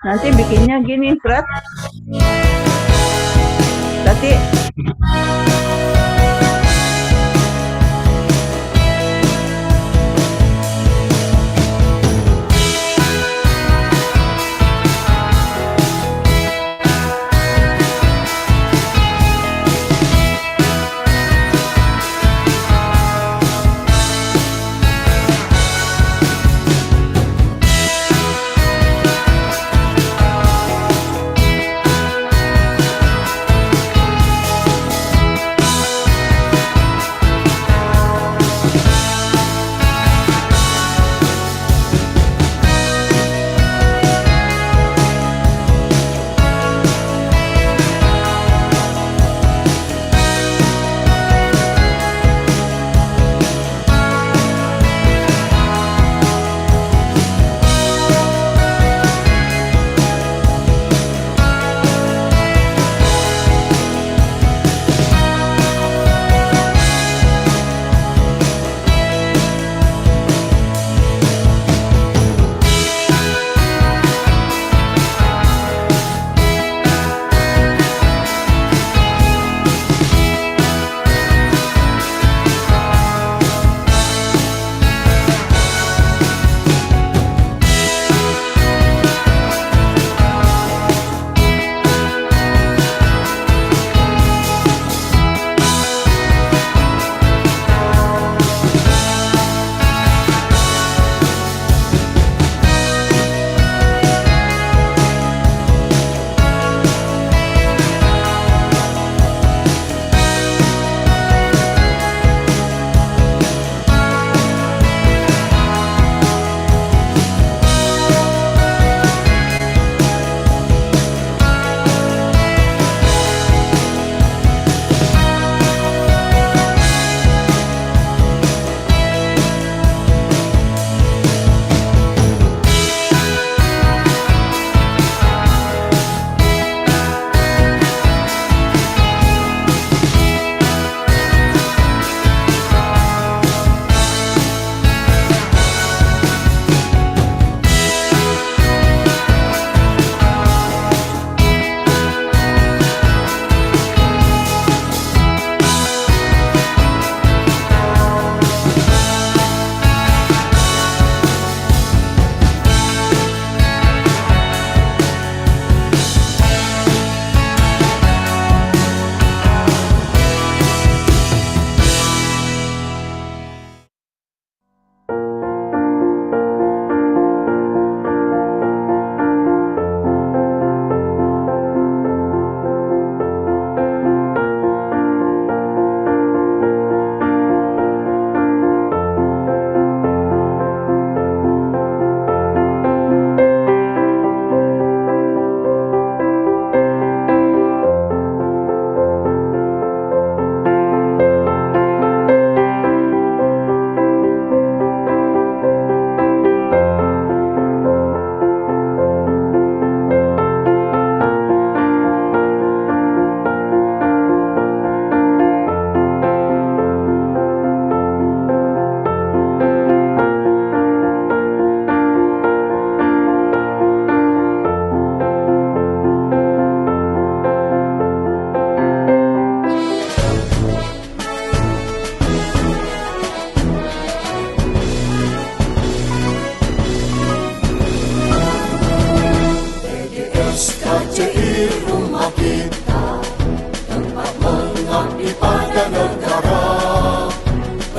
Nanti bikinnya gini, Fred. Nanti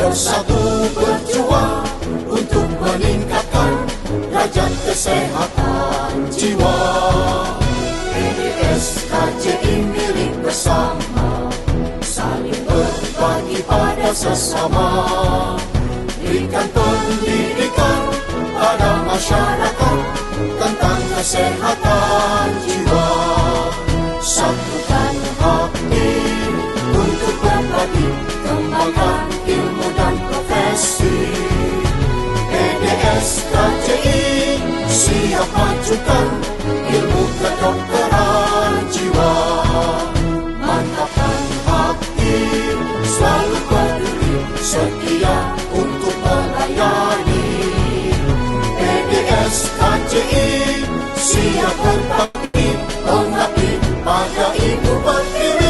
bersatu berjuang untuk meningkatkan derajat kesehatan jiwa. PDS KJI milik bersama, saling berbagi pada sesama. Berikan pendidikan pada masyarakat tentang kesehatan jiwa. Satukan hati untuk berbagi, kembangkan ilmu dan profesi. PDS KJI siap majukan ilmu kedokteran jiwa. Mantapkan hati, selalu peduli, setia untuk melayani. PDS KJI siap pada ibu pertiwi.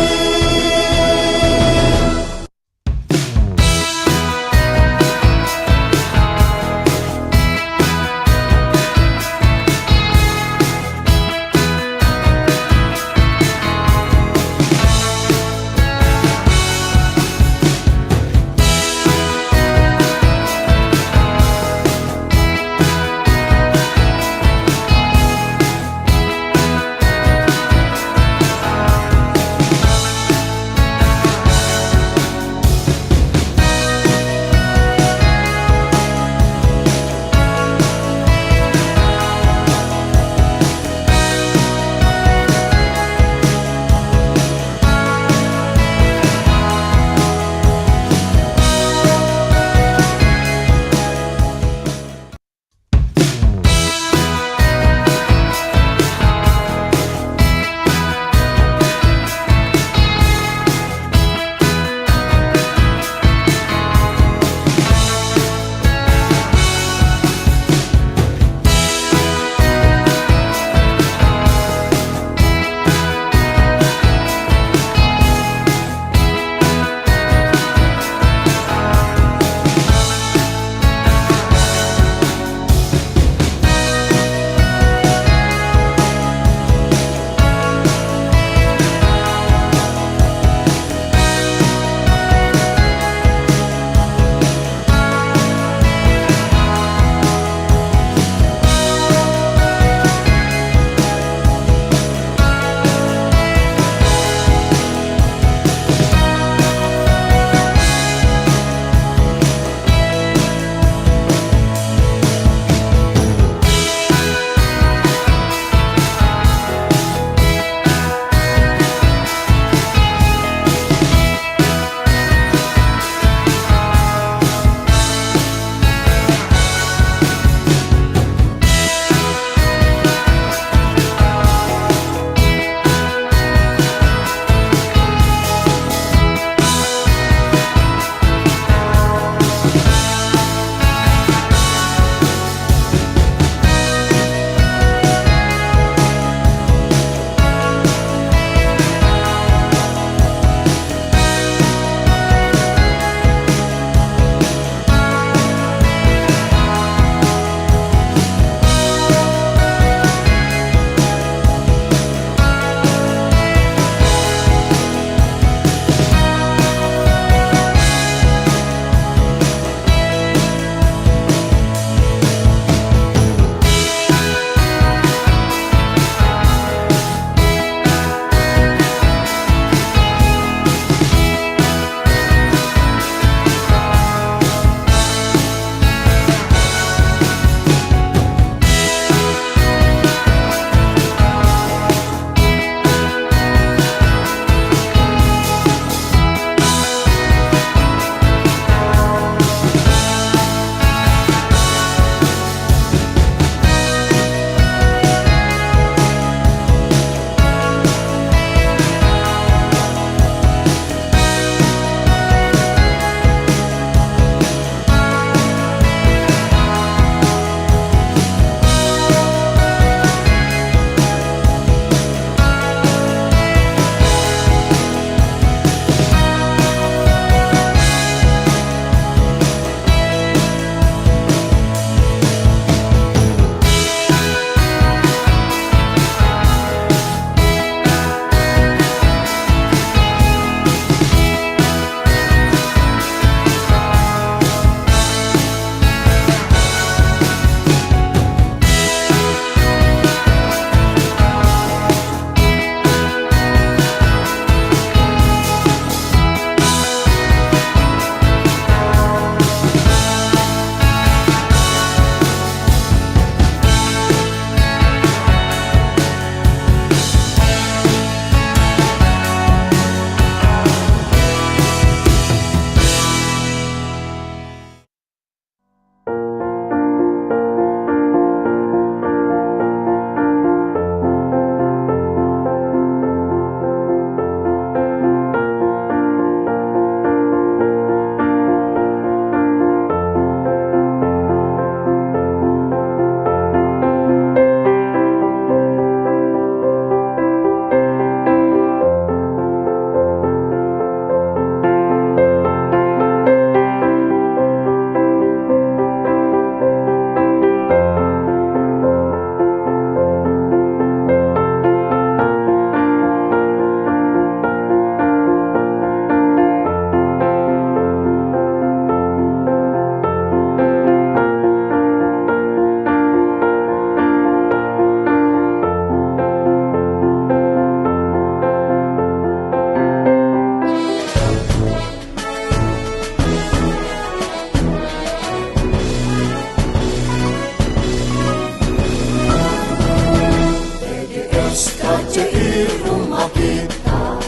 rumah kita,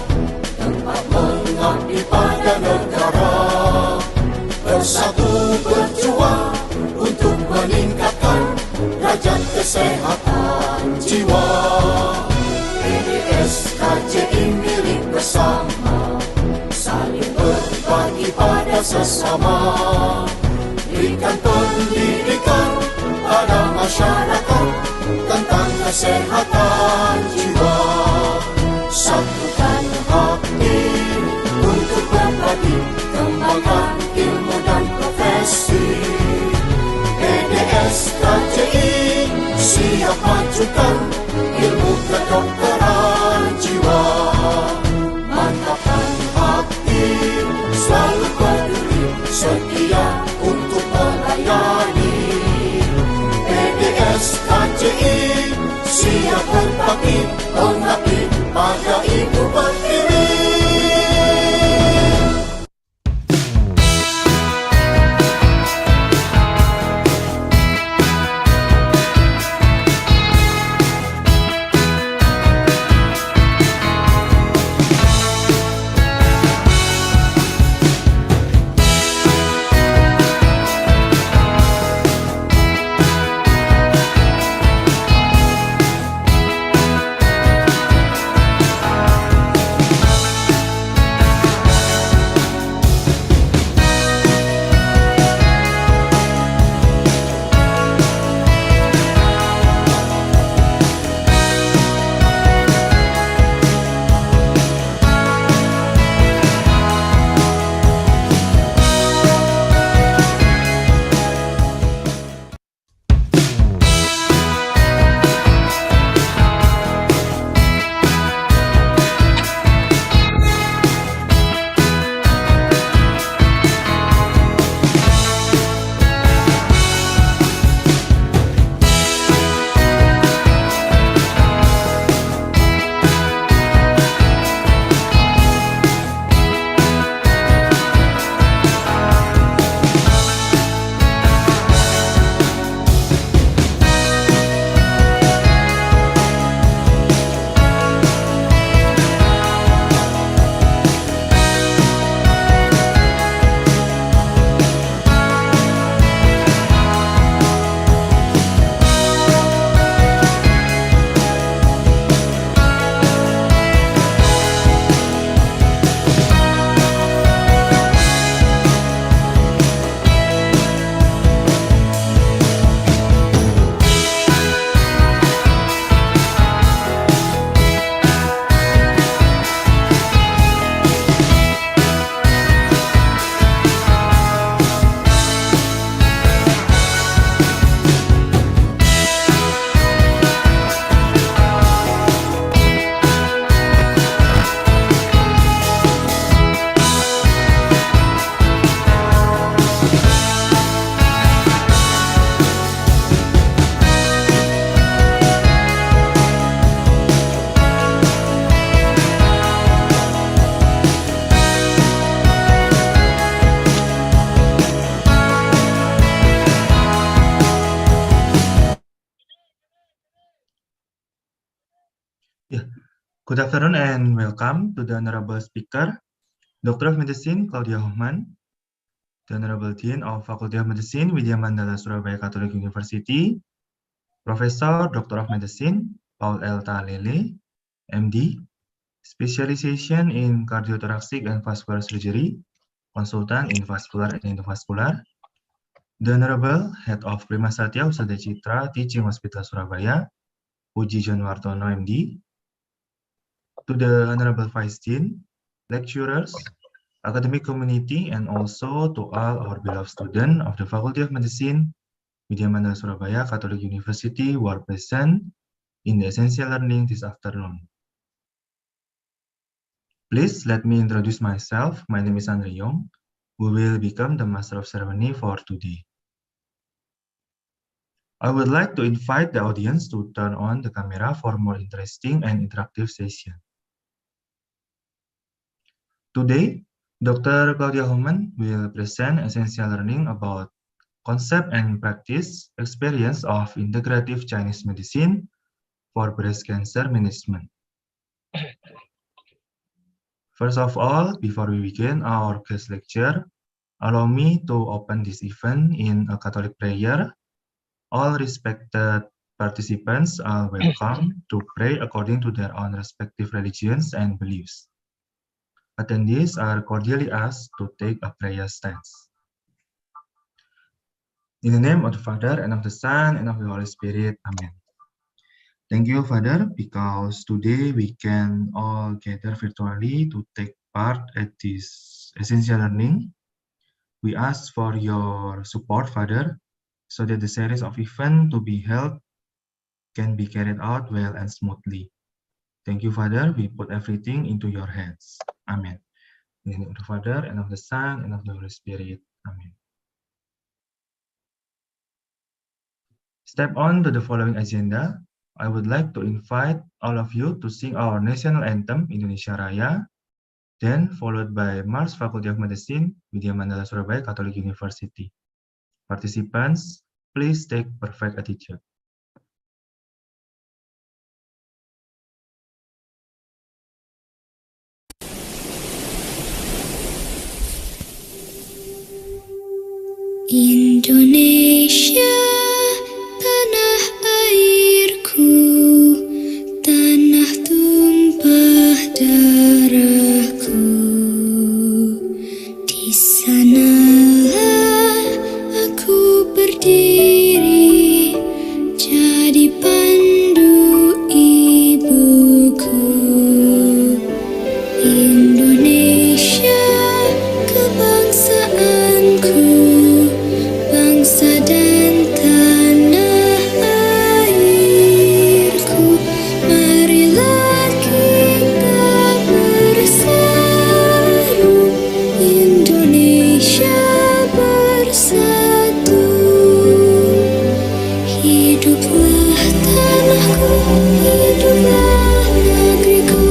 tempat mengabdi pada negara. Bersatu berjuang untuk meningkatkan derajat kesehatan jiwa. PDS KJI milik bersama, saling berbagi pada sesama. Berikan pendidikan pada masyarakat tentang kesehatan jiwa. Satukan hati untuk berbagi, kembangkan ilmu dan profesi. PDS KJI siap majukan ilmu kedokteran jiwa. Mantapkan hati, selalu peduli, setia untuk melayani. PDS KJI siap berbakti, mengabdi pada Ibu Pertiwi. Good afternoon and welcome to the Honorable Speaker, Doctor of Medicine Claudia Hoffman, the Honorable Dean of Faculty of Medicine, Widya Mandala Surabaya Catholic University, Professor Doctor of Medicine, Paul L. Talele, MD, Specialization in Cardiothoracic and Vascular Surgery, Consultant in Vascular and Endovascular, the Honorable Head of Prima Satya Usada Citra Teaching Hospital Surabaya, Puji Janwartono, MD, to the Honorable Vice Dean, lecturers, academic community, and also to all our beloved students of the Faculty of Medicine, Widya Mandala Surabaya Catholic University who are present in the essential learning this afternoon. Please let me introduce myself. My name is Andre Yong, who will become the Master of Ceremony for today. I would like to invite the audience to turn on the camera for more interesting and interactive session. Today, Dr. Claudia Hoffman will present essential learning about concept and practice experience of integrative Chinese medicine for breast cancer management. First of all, before we begin our guest lecture, allow me to open this event in a Catholic prayer. All respected participants are welcome to pray according to their own respective religions and beliefs. Attendees are cordially asked to take a prayer stance. In the name of the Father, and of the Son, and of the Holy Spirit. Amen. Thank you, Father, because today we can all gather virtually to take part at this essential learning. We ask for your support, Father, so that the series of events to be held can be carried out well and smoothly. Thank you, Father. We put everything into your hands. Amen. In the name of the Father, and of the Son, and of the Holy Spirit. Amen. Step on to the following agenda. I would like to invite all of you to sing our national anthem, Indonesia Raya, then followed by March Faculty of Medicine, Widya Mandala Surabaya Catholic University. Participants, please take perfect attitude. Indonesia, tanah airku, tanah tumpah darahku. Di sanalah aku berdiri, jadi pandu ibuku. Indonesia, kebangsaanku, bangsa dan tanah airku. Marilah kita bersatu, Indonesia bersatu. Hiduplah tanahku, hiduplah negeriku,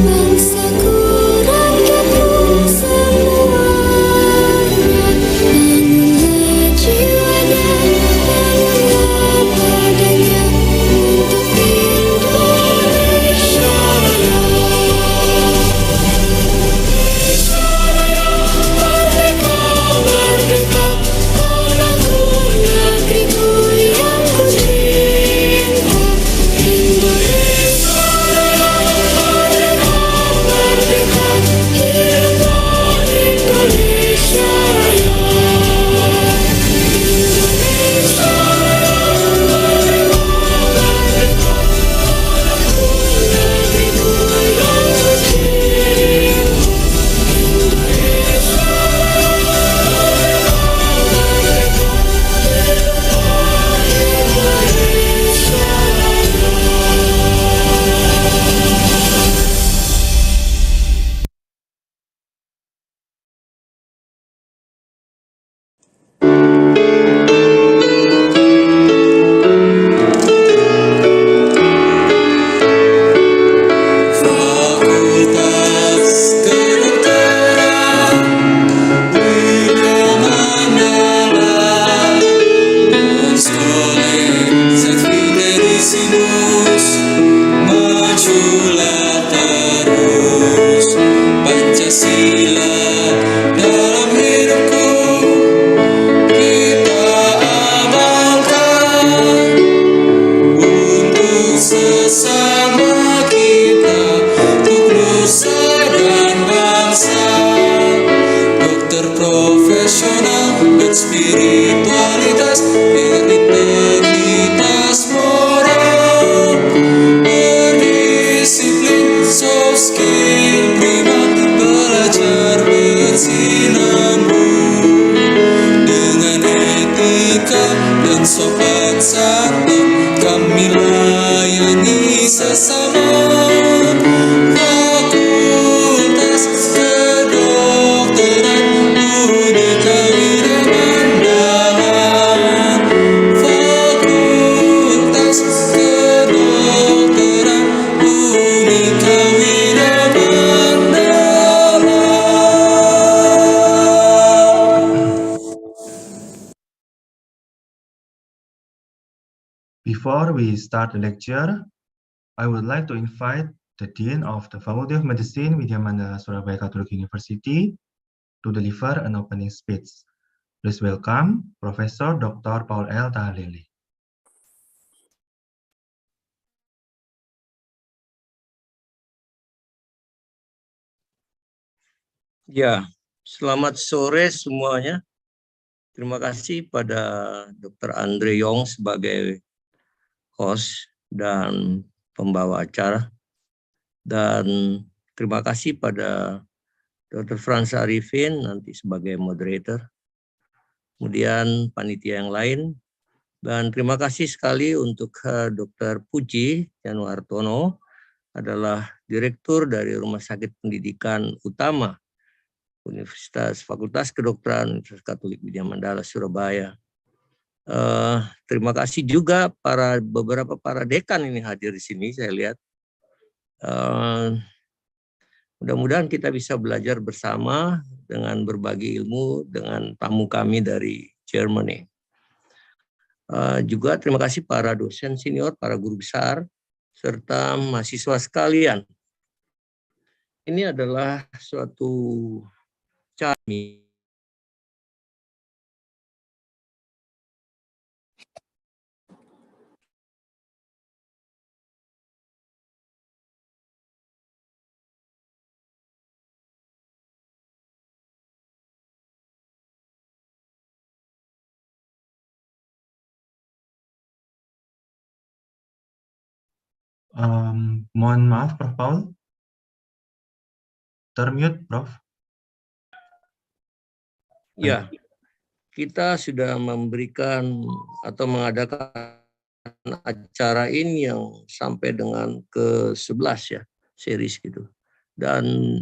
bangsaku, rakyatku semuanya. Bangunlah jiwanya, bangunlah badannya untuk Indonesia Raya. Merdeka, merdeka, tanahku, negeriku yang ku cinta. Indonesia Raya, merdeka, merdeka, hiduplah Indonesia Raya. Indonesia Raya, merdeka, merdeka, tanahku, negeriku yang ku cinta. Fakultas Kedokteran Widya Mandala, Uns College Sancti Medicimus, majulah terus. Pancasila dalam hidupku kita amalkan, untuk sesama kita, untuk nusa dan bangsa. Dokter profesional dan spiritualitas, integritas moral, berdisiplin, soft skill prima, belajar bersinambung dengan etika dan sopan santun, kami layani sesama. Fakultas Kedokteran Unika Widya Mandala. Fakultas Kedokteran Unika Widya Mandala. Before we start the lecture, I would like to invite the Dean of the Faculty of Medicine, Widya Mandala Surabaya Catholic University, to deliver an opening speech. Please welcome Professor Dr. Paul L. Tahalili. Ya, selamat sore semuanya. Terima kasih pada Dr. Andre Yong sebagai host dan pembawa acara. Dan terima kasih pada Dr. Frans Arifin nanti sebagai moderator. Kemudian panitia yang lain. Dan terima kasih sekali untuk Dr. Puji Januartono, adalah Direktur dari Rumah Sakit Pendidikan Utama Universitas Fakultas Kedokteran Universitas Katolik Widya Mandala Surabaya. Terima kasih juga beberapa para dekan ini hadir di sini, saya lihat. Mudah-mudahan kita bisa belajar bersama dengan berbagi ilmu dengan tamu kami dari Germany. Juga terima kasih para dosen senior, para guru besar, serta mahasiswa sekalian. Ini adalah suatu kami. Mohon maaf, Prof. Paul. Termute, Prof. Ya, kita sudah memberikan atau mengadakan acara ini yang sampai dengan ke-11 ya, series gitu. Dan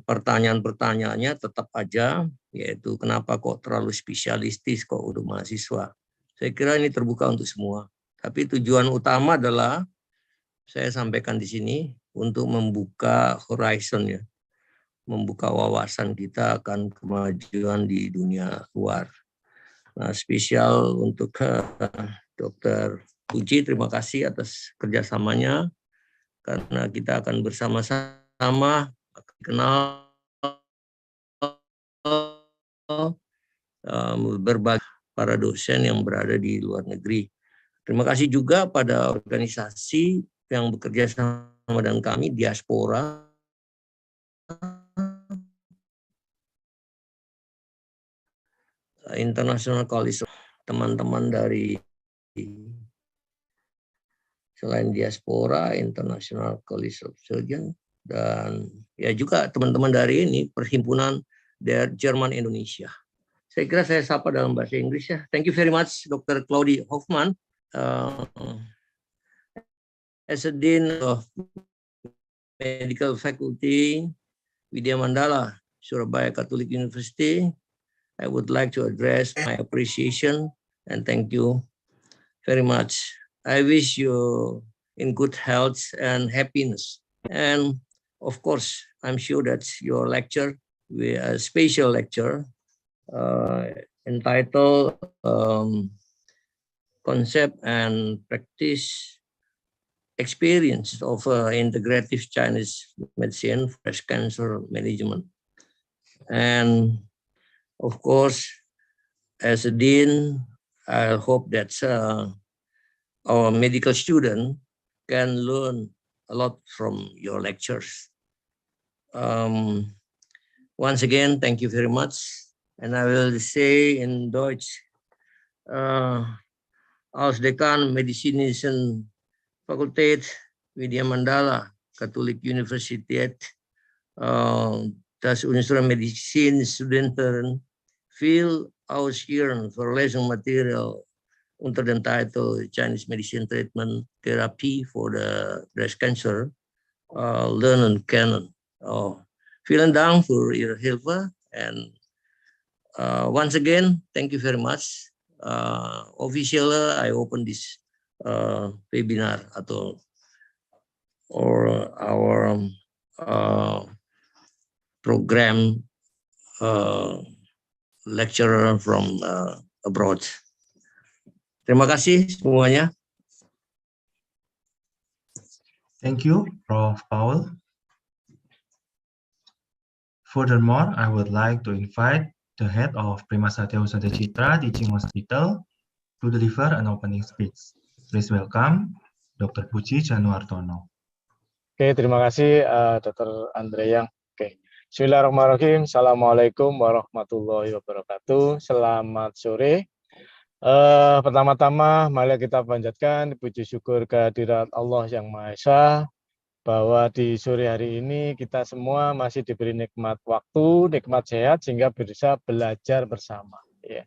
pertanyaan-pertanyaannya tetap aja, yaitu kenapa kok terlalu spesialistis kok untuk mahasiswa. Saya kira ini terbuka untuk semua. Tapi tujuan utama adalah saya sampaikan di sini untuk membuka horizon ya, membuka wawasan kita akan kemajuan di dunia luar. Nah, spesial untuk Dr. Puji, terima kasih atas kerjasamanya, karena kita akan bersama-sama kenal berbagi para dosen yang berada di luar negeri. Terima kasih juga pada organisasi yang bekerja sama dengan kami, Diaspora, International College, teman-teman dari selain Diaspora, International College of Surgeons, dan ya juga teman-teman dari ini Perhimpunan der Jerman Indonesia. Saya kira saya sapa dalam bahasa Inggris ya. Thank you very much, Dr. Claudia Hoffman, as a Dean of Medical Faculty, Widya Mandala, Surabaya Catholic University. I would like to address my appreciation and thank you very much. I wish you in good health and happiness. And of course, I'm sure that your lecture, a special lecture entitled Concept and Practice Experience of Integrative Chinese Medicine for Breast Cancer Management. And of course, as a dean, I hope that our medical student can learn a lot from your lectures. Once again, thank you very much. And I will say in Deutsch, als Dekan Medizinischen Fakultät Widya Mandala Catholic Universität, dass unsere Medizinstudenten viel ausführen für Lesungsmaterial unter dem Titel Chinese Medicine Treatment Therapy for the Breast Cancer lernen können. Vielen Dank für Ihre Hilfe, and once again, thank you very much. Officially, I open this webinar or our program lecturer from abroad. Terima kasih semuanya. Thank you, Prof. Paul. Furthermore, I would like to invite the head of Prima Satya Husada Citra Teaching Hospital to deliver an opening speech. Please welcome Dr. Puji Januartono. Oke, terima kasih Dr. Andrea. Oke. Bismillahirrahmanirrahim. Assalamualaikum warahmatullahi wabarakatuh. Selamat sore. Pertama-tama, mari kita panjatkan puji syukur kehadirat Allah Yang Maha Esa, bahwa di sore hari ini kita semua masih diberi nikmat waktu, nikmat sehat, sehingga bisa belajar bersama. Ya.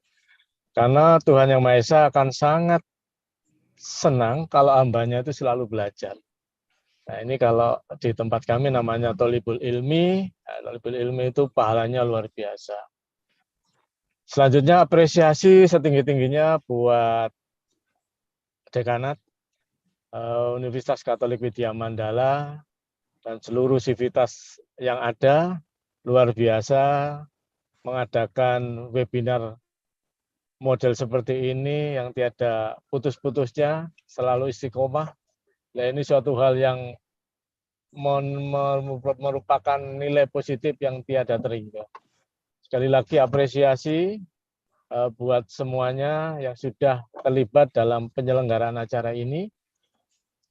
Karena Tuhan Yang Maha Esa akan sangat senang kalau hambanya itu selalu belajar. Nah, ini kalau di tempat kami namanya Tholibul Ilmi. Tholibul Ilmi itu pahalanya luar biasa. Selanjutnya apresiasi setinggi-tingginya buat Dekanat Universitas Katolik Widya Mandala dan seluruh sivitas yang ada, luar biasa mengadakan webinar model seperti ini yang tiada putus-putusnya, selalu istiqomah. Nah, ini suatu hal yang merupakan nilai positif yang tiada terhingga. Sekali lagi apresiasi buat semuanya yang sudah terlibat dalam penyelenggaraan acara ini,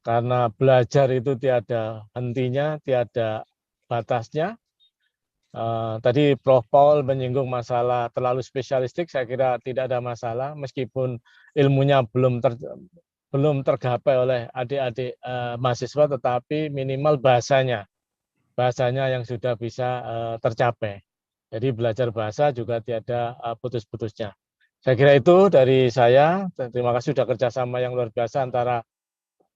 karena belajar itu tiada hentinya, tiada batasnya. Tadi Prof. Paul menyinggung masalah terlalu spesialistik, saya kira tidak ada masalah, meskipun ilmunya belum tergapai oleh adik-adik mahasiswa, tetapi minimal bahasanya yang sudah bisa tercapai. Jadi belajar bahasa juga tiada putus-putusnya. Saya kira itu dari saya. Terima kasih sudah kerjasama yang luar biasa antara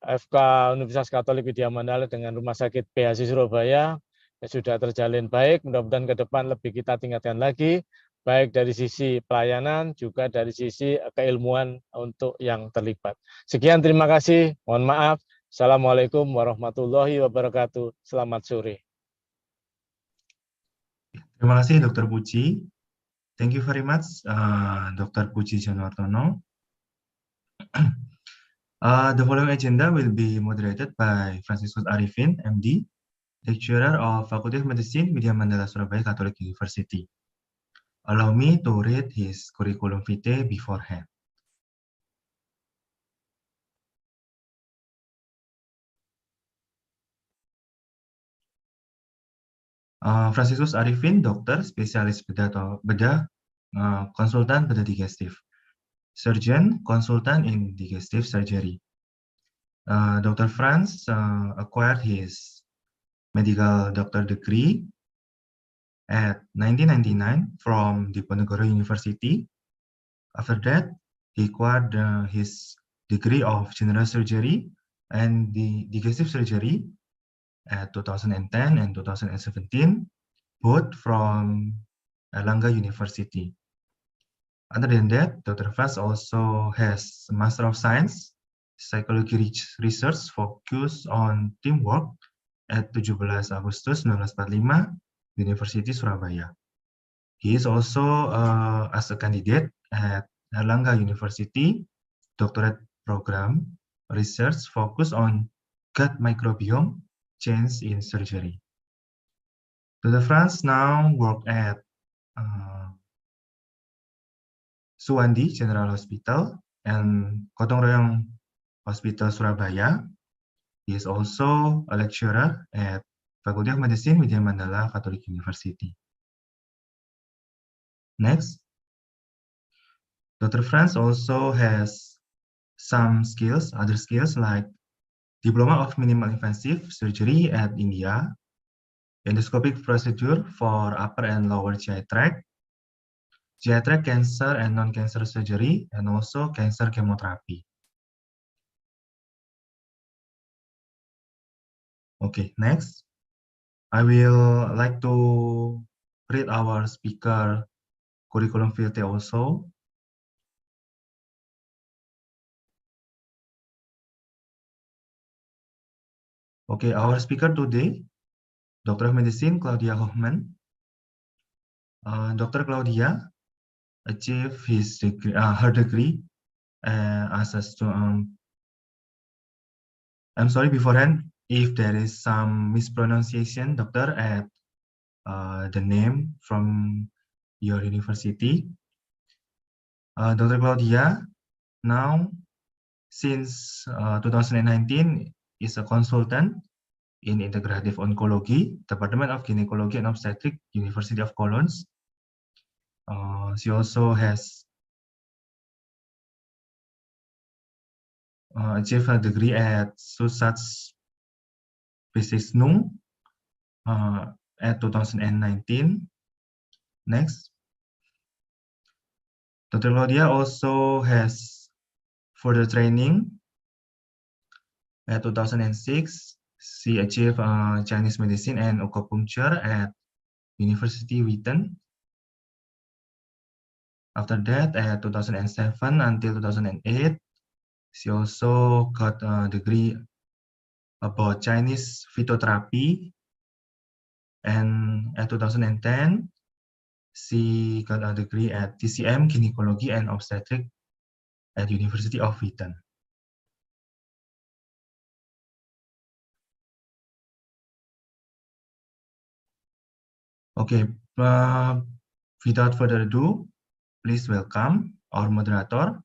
FK Universitas Katolik Widya Mandala dengan Rumah Sakit PHC Surabaya. Ya, sudah terjalin baik, mudah-mudahan ke depan lebih kita tingkatkan lagi, baik dari sisi pelayanan, juga dari sisi keilmuan untuk yang terlibat. Sekian, terima kasih. Mohon maaf. Assalamualaikum warahmatullahi wabarakatuh. Selamat sore. Terima kasih, Dr. Puji. Thank you very much, Dr. Puji Januartono. The following agenda will be moderated by Franciscus Arifin, MD, Lecturer of Faculty of Medicine, Widya Mandala Surabaya Catholic University. Allow me to read his curriculum vitae beforehand. Franciscus Arifin, dokter, spesialis bedah, konsultan bedah digestif. Surgeon, konsultan in digestive surgery. Dr. Franz acquired his medical doctor degree at 1999 from Diponegoro University. After that, he acquired his degree of general surgery and the digestive surgery at 2010 and 2017, both from Erlangga University. Other than that, Dr. Franz also has a Master of Science, Psychology Research focused on teamwork at 17 Agustus 1945, University Surabaya. He is also as a candidate at Erlangga University, doctorate program, research focused on gut microbiome, change in surgery. Dr. Franz now work at Suwandi General Hospital and Gotong Royong Hospital Surabaya. He is also a lecturer at Faculty of Medicine, Widya Mandala Catholic University. Next, Dr. Franz also has some skills, other skills like Diploma of Minimal Invasive Surgery at India, endoscopic procedure for upper and lower GI tract cancer and non-cancer surgery, and also cancer chemotherapy. Okay, next, I will like to read our speaker curriculum vitae also. Okay, our speaker today, Doctor of Medicine Claudia Hochman. Dr. Claudia achieved her degree as a beforehand, if there is some mispronunciation, doctor, at the name from your university. Dr. Claudia, now since 2019 is a consultant in Integrative Oncology, Department of Gynecology and Obstetric, University of Cologne. She also has achieved a degree at Zusatzbezeichnung at 2019. Next. Dr. Claudia also has further training. At 2006, she achieved Chinese medicine and acupuncture at University Witten. After that, at 2007 until 2008, she also got a degree about Chinese phytotherapy. And at 2010, she got a degree at TCM, Gynecology and Obstetric at University of Witten. Okay, without further ado, please welcome our moderator,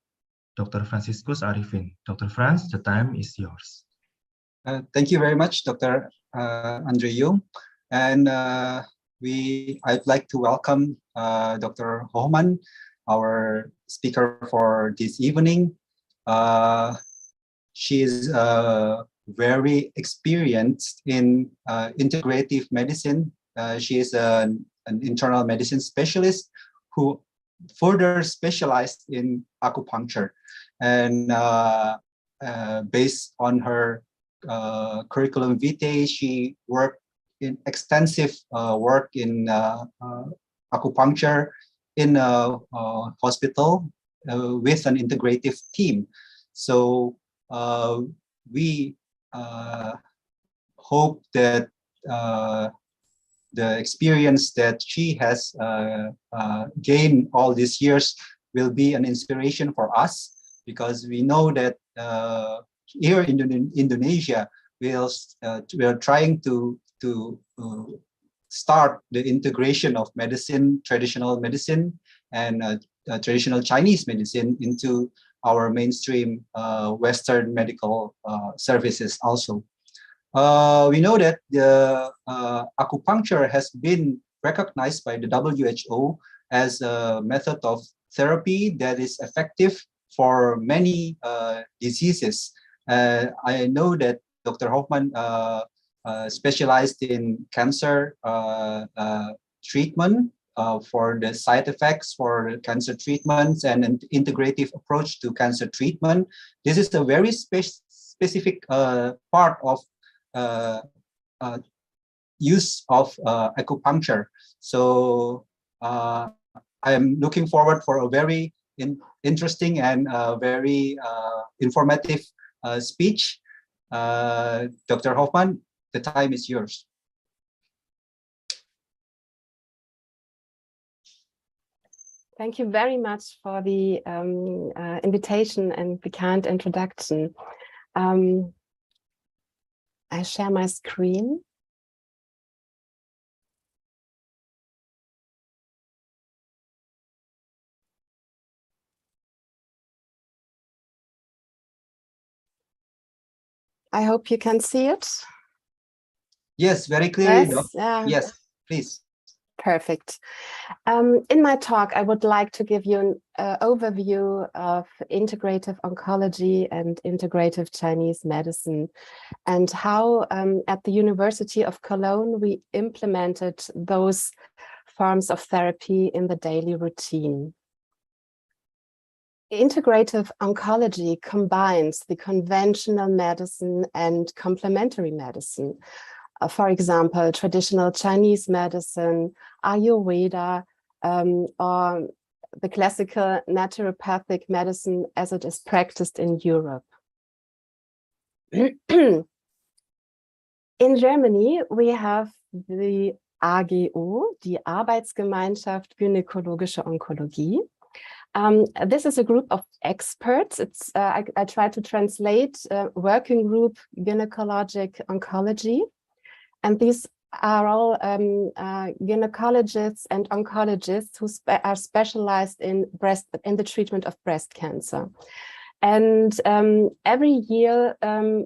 Dr. Franciscus Arifin. Dr. Franz, the time is yours. Thank you very much, Dr. Andre Jung. And I'd like to welcome Dr. Hohmann, our speaker for this evening. She is very experienced in integrative medicine. She is an internal medicine specialist who further specialized in acupuncture. And based on her curriculum vitae, she worked in extensive work in acupuncture in a hospital with an integrative team. So we hope that the experience that she has gained all these years will be an inspiration for us, because we know that here in Indonesia, we are trying to start the integration of medicine, traditional medicine, and traditional Chinese medicine into our mainstream Western medical services also. We know that the acupuncture has been recognized by the WHO as a method of therapy that is effective for many diseases. I know that Dr. Hoffman specialized in cancer treatment for the side effects for cancer treatments and an integrative approach to cancer treatment. This is a very specific part of use of acupuncture. So I am looking forward for a very interesting and very informative speech. Dr. Hoffman, the time is yours. Thank you very much for the invitation and the kind introduction. I share my screen. I hope you can see it. Yes, very clearly. Yes, yes, please. Perfect. In my talk, I would like to give you an overview of integrative oncology and integrative Chinese medicine, and how at the University of Cologne we implemented those forms of therapy in the daily routine. Integrative oncology combines the conventional medicine and complementary medicine. For example, traditional Chinese medicine, Ayurveda, or the classical naturopathic medicine as it is practiced in Europe. In Germany, we have the AGO, die Arbeitsgemeinschaft Gynäkologische Onkologie. This is a group of experts. It's I try to translate working group gynecologic oncology, and these are all gynecologists and oncologists who are specialized in the treatment of breast cancer. And every year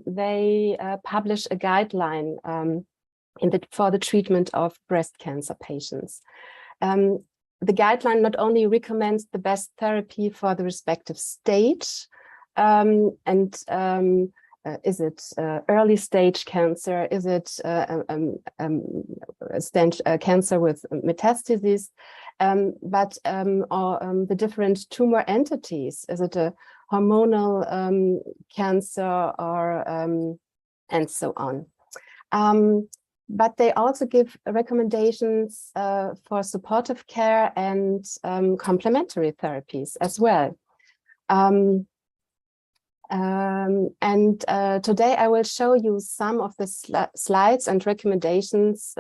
they publish a guideline for the treatment of breast cancer patients. The guideline not only recommends the best therapy for the respective stage, is it early stage cancer? Is it cancer with metastases? But the different tumor entities. Is it a hormonal cancer or and so on? But they also give recommendations for supportive care and complementary therapies as well. Today I will show you some of the slides and recommendations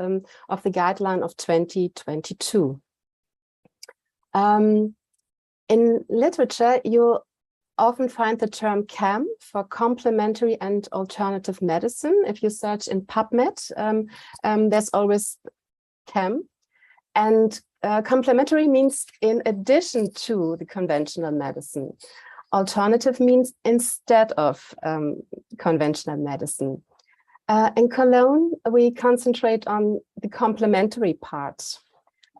of the guideline of 2022. In literature, you often find the term CAM for complementary and alternative medicine. If you search in PubMed, there's always CAM. And complementary means in addition to the conventional medicine. Alternative means instead of conventional medicine. In Cologne, we concentrate on the complementary part.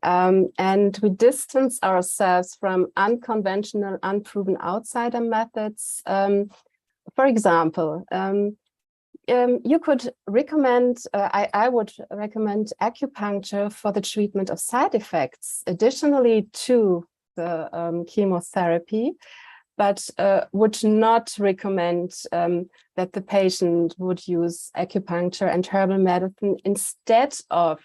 And we distance ourselves from unconventional, unproven outsider methods. For example, you could recommend, I would recommend acupuncture for the treatment of side effects, additionally to the chemotherapy, but would not recommend that the patient would use acupuncture and herbal medicine instead of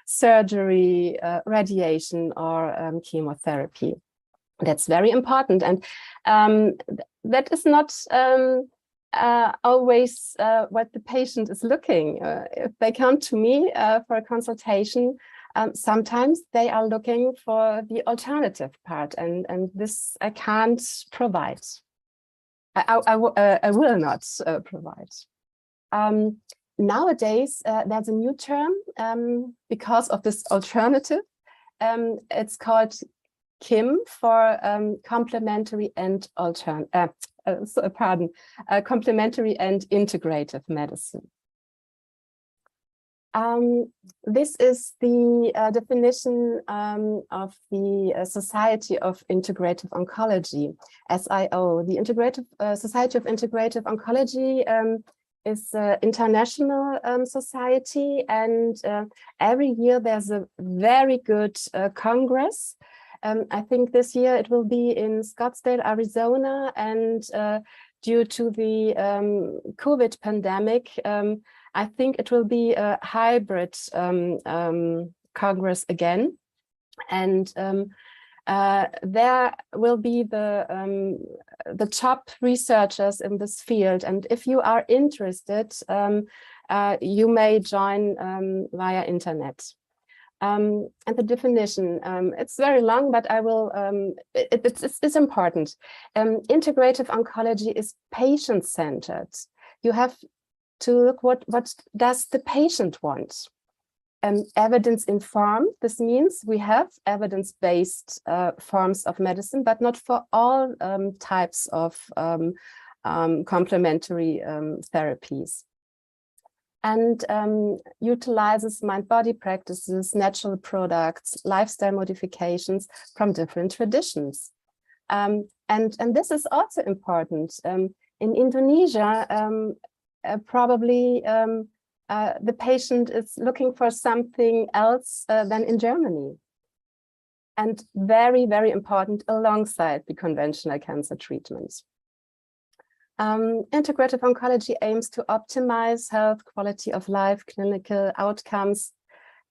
surgery, radiation, or chemotherapy. That's very important, and that is not always what the patient is looking. If they come to me for a consultation, sometimes they are looking for the alternative part, and this I can't provide. I will not provide. Nowadays, there's a new term because of this alternative. It's called KIM for complementary and complementary and integrative medicine. This is the definition of the Society of Integrative Oncology, SIO. The Society of Integrative Oncology is an international society, and every year there's a very good congress. I think this year it will be in Scottsdale, Arizona, and due to the COVID pandemic, I think it will be a hybrid congress again, and there will be the top researchers in this field. And if you are interested, you may join via internet. And the definition, it's very long, but I will. It's important. Integrative oncology is patient-centered. You have to look what does the patient want. Evidence-informed, this means we have evidence-based forms of medicine, but not for all types of complementary therapies. And utilizes mind-body practices, natural products, lifestyle modifications from different traditions. And this is also important. In Indonesia, probably the patient is looking for something else than in Germany. And very, very important alongside the conventional cancer treatments. Integrative oncology aims to optimize health, quality of life, clinical outcomes,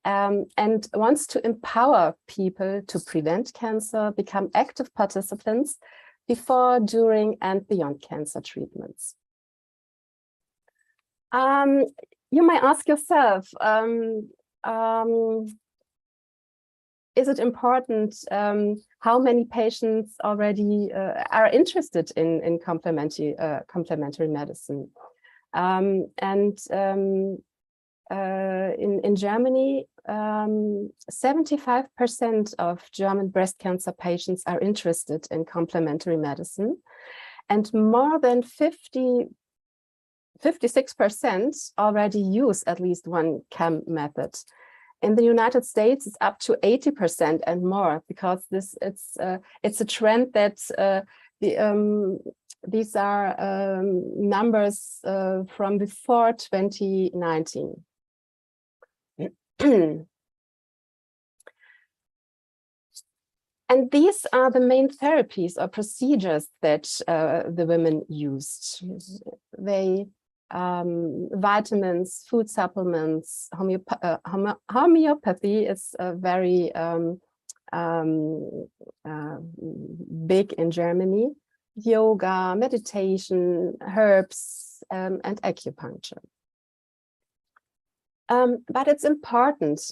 and wants to empower people to prevent cancer, become active participants before, during, and beyond cancer treatments. You may ask yourself, is it important how many patients already are interested in complementary medicine? In Germany, 75% of German breast cancer patients are interested in complementary medicine, and more than 56% already use at least one CAM method. In the United States, it's up to 80% and more, because it's a trend that these are numbers from before 2019. And these are the main therapies or procedures that the women used. They vitamins, food supplements, homeopathy is very big in Germany. Yoga, meditation, herbs, and acupuncture. But it's important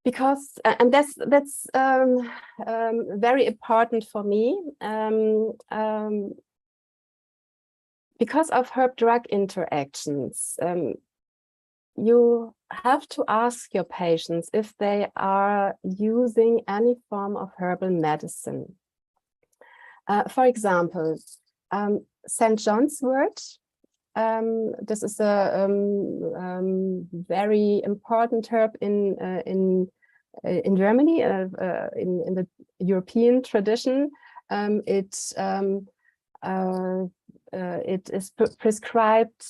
because, and that's very important for me, because of herb-drug interactions. You have to ask your patients if they are using any form of herbal medicine. For example, St. John's wort. This is a very important herb in Germany, in the European tradition. It is prescribed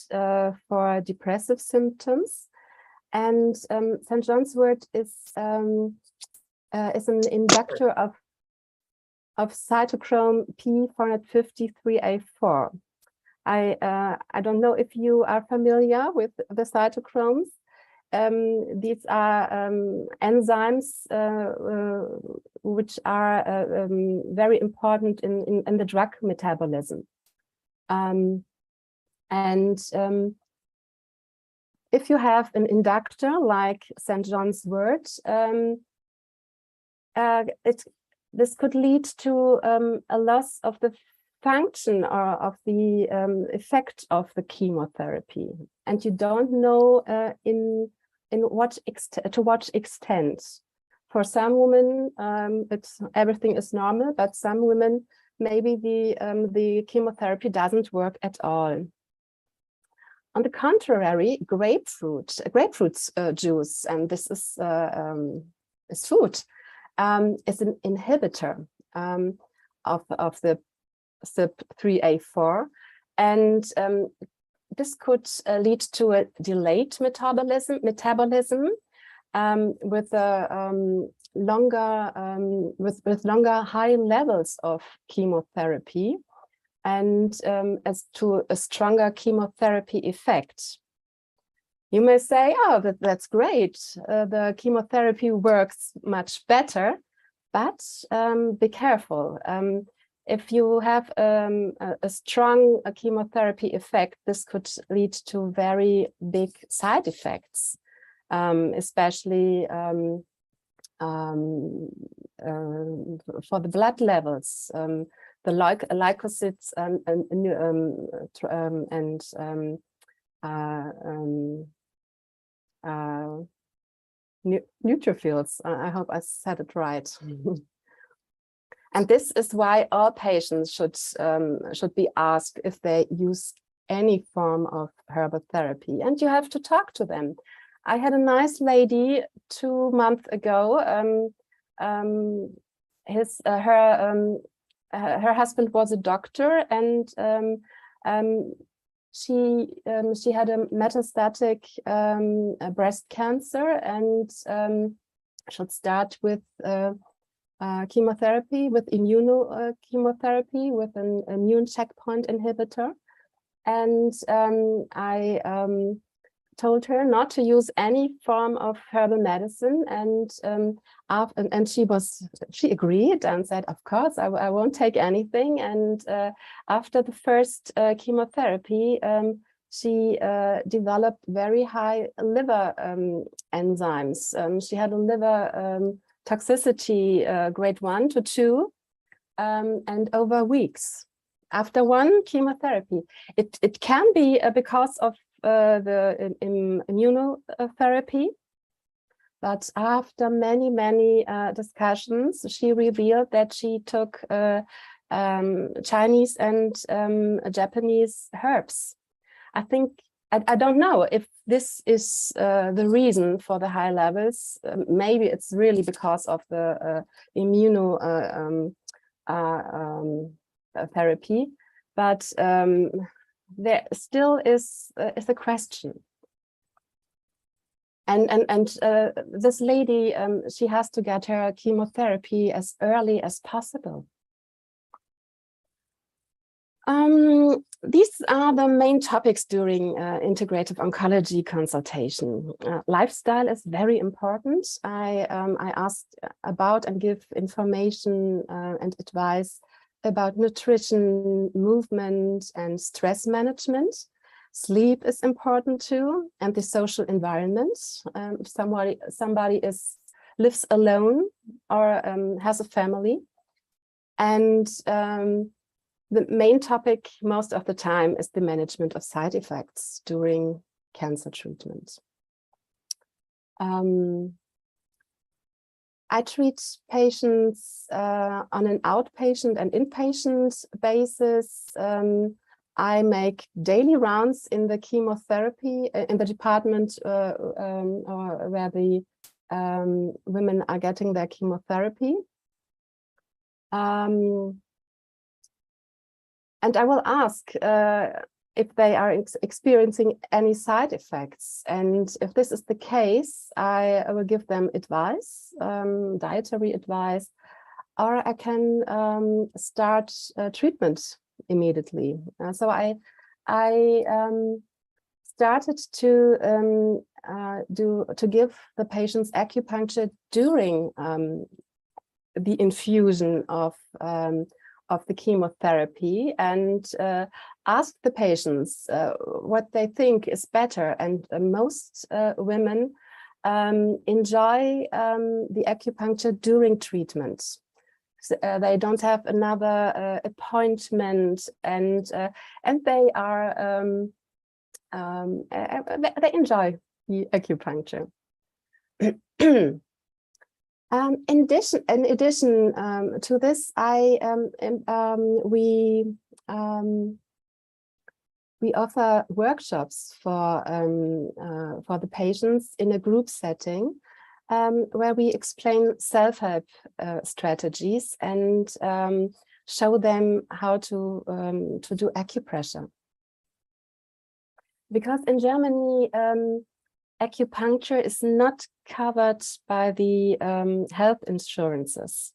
for depressive symptoms, and St. John's wort is an inductor of cytochrome P453A4. I don't know if you are familiar with the cytochromes. These are enzymes which are very important in the drug metabolism. If you have an inductor like St. John's wort, this could lead to a loss of the function or of the effect of the chemotherapy, and you don't know to what extent. For some women, everything is normal, but some women, maybe the chemotherapy doesn't work at all. On the contrary, grapefruit juice, and this is food, is an inhibitor of the CYP3A4, and this could lead to a delayed metabolism with a longer high levels of chemotherapy, and as to a stronger chemotherapy effect. You may say, oh, that's great, the chemotherapy works much better, but be careful. If you have a strong chemotherapy effect, this could lead to very big side effects, especially for the blood levels. The leukocytes and neutrophils. I hope I said it right. And this is why all patients should be asked if they use any form of herbal therapy, and you have to talk to them. I had a nice lady 2 months ago. Her husband was a doctor, and she had a metastatic breast cancer, and should start with chemotherapy, with immunochemotherapy, with an immune checkpoint inhibitor. And I told her not to use any form of herbal medicine, and she agreed and said, of course, I won't take anything. And after the first chemotherapy, she developed very high liver enzymes. She had a liver toxicity grade 1 to 2, and over weeks after one chemotherapy. It can be because of the immunotherapy, but after many discussions, she revealed that she took Chinese and Japanese herbs. I think, I don't know if this is the reason for the high levels. Maybe it's really because of the immunotherapy, but there still is a question. And this lady, she has to get her chemotherapy as early as possible. These are the main topics during integrative oncology consultation. Lifestyle is very important. I asked about and give information and advice about nutrition, movement, and stress management. Sleep is important too, and the social environment. If somebody lives alone or has a family, and the main topic most of the time is the management of side effects during cancer treatment. I treat patients on an outpatient and inpatient basis. I make daily rounds in the chemotherapy, in the department where the women are getting their chemotherapy. And I will ask if they are experiencing any side effects. And if this is the case, I will give them advice, dietary advice, or I can start treatment immediately. So I started to give the patients acupuncture during the infusion of the chemotherapy, and ask the patients what they think is better. And most women enjoy the acupuncture during treatment. So, they don't have another appointment, and they are they enjoy the acupuncture. In addition to this, we offer workshops for the patients in a group setting, where we explain self-help strategies and show them how to do acupressure. Because in Germany, acupuncture is not covered by the health insurances.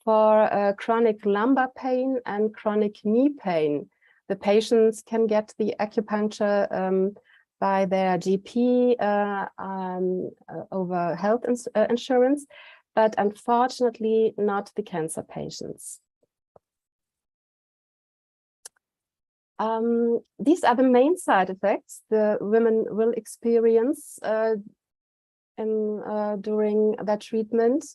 For chronic lumbar pain and chronic knee pain, the patients can get the acupuncture by their GP over health insurance, but unfortunately not the cancer patients. These are the main side effects the women will experience during their treatment,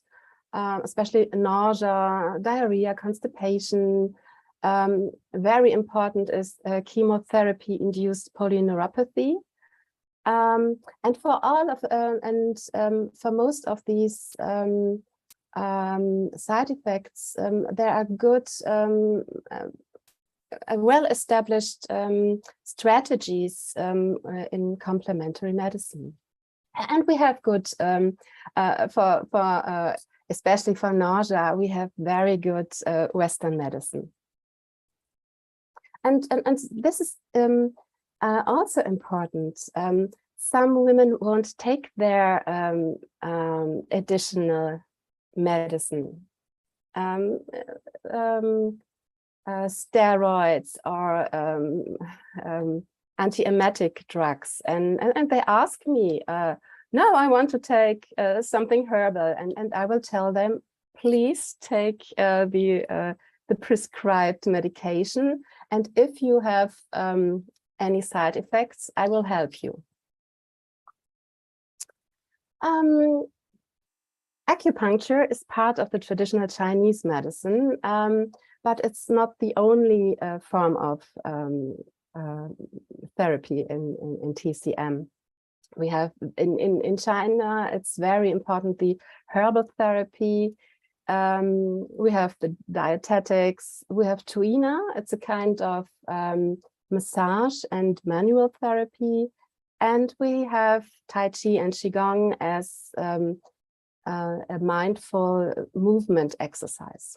especially nausea, diarrhea, constipation. Very important is chemotherapy-induced polyneuropathy. And for all of for most of these side effects, there are good well-established strategies in complementary medicine, and we have good especially for nausea. We have very good Western medicine, and this is also important. Some women won't take their additional medicine. Steroids or anti-emetic drugs, and they ask me, no, I want to take something herbal, and I will tell them, please take the prescribed medication And if you have any side effects, I will help you. Acupuncture is part of the traditional Chinese medicine, but it's not the only form of therapy in TCM. We have in China, it's very important, the herbal therapy. We have the dietetics, we have Tuina, it's a kind of massage and manual therapy. And we have Tai Chi and Qigong as a mindful movement exercise.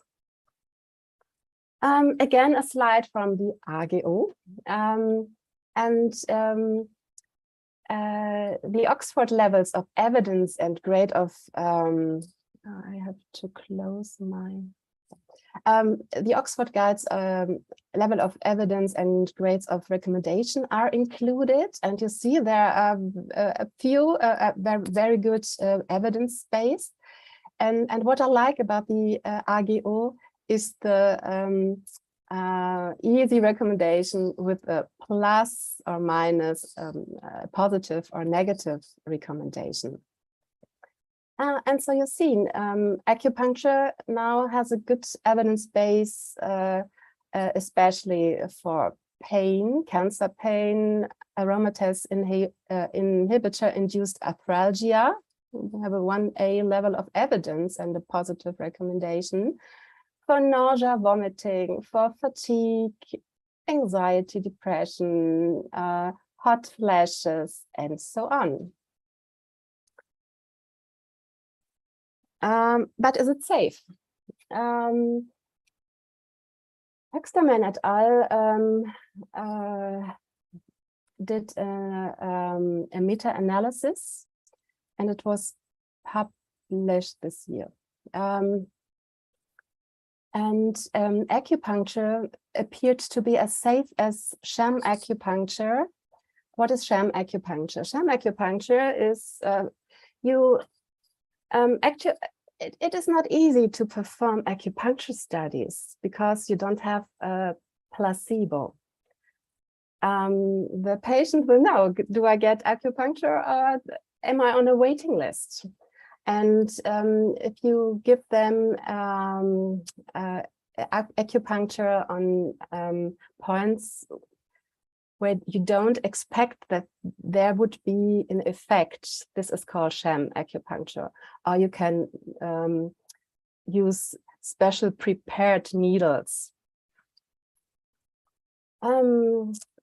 Again, a slide from the AGO. The Oxford levels of evidence and grade of, I have to close my, the Oxford guides level of evidence and grades of recommendation are included. And you see there are a few very good evidence base. And what I like about the AGO is the easy recommendation with a plus or minus, positive or negative recommendation. And so you've seen acupuncture now has a good evidence base, especially for pain, cancer pain, aromatase inhibitor-induced arthralgia. We have a 1A level of evidence and a positive recommendation. For nausea, vomiting, for fatigue, anxiety, depression, hot flashes, and so on. But is it safe? Hexterman et al. Did a meta-analysis, and it was published this year. Acupuncture appeared to be as safe as sham acupuncture. What is sham acupuncture? Sham acupuncture is actually, it is not easy to perform acupuncture studies because you don't have a placebo. The patient will know, do I get acupuncture or am I on a waiting list? And if you give them acupuncture on points where you don't expect that there would be an effect, this is called sham acupuncture. Or you can use special prepared needles.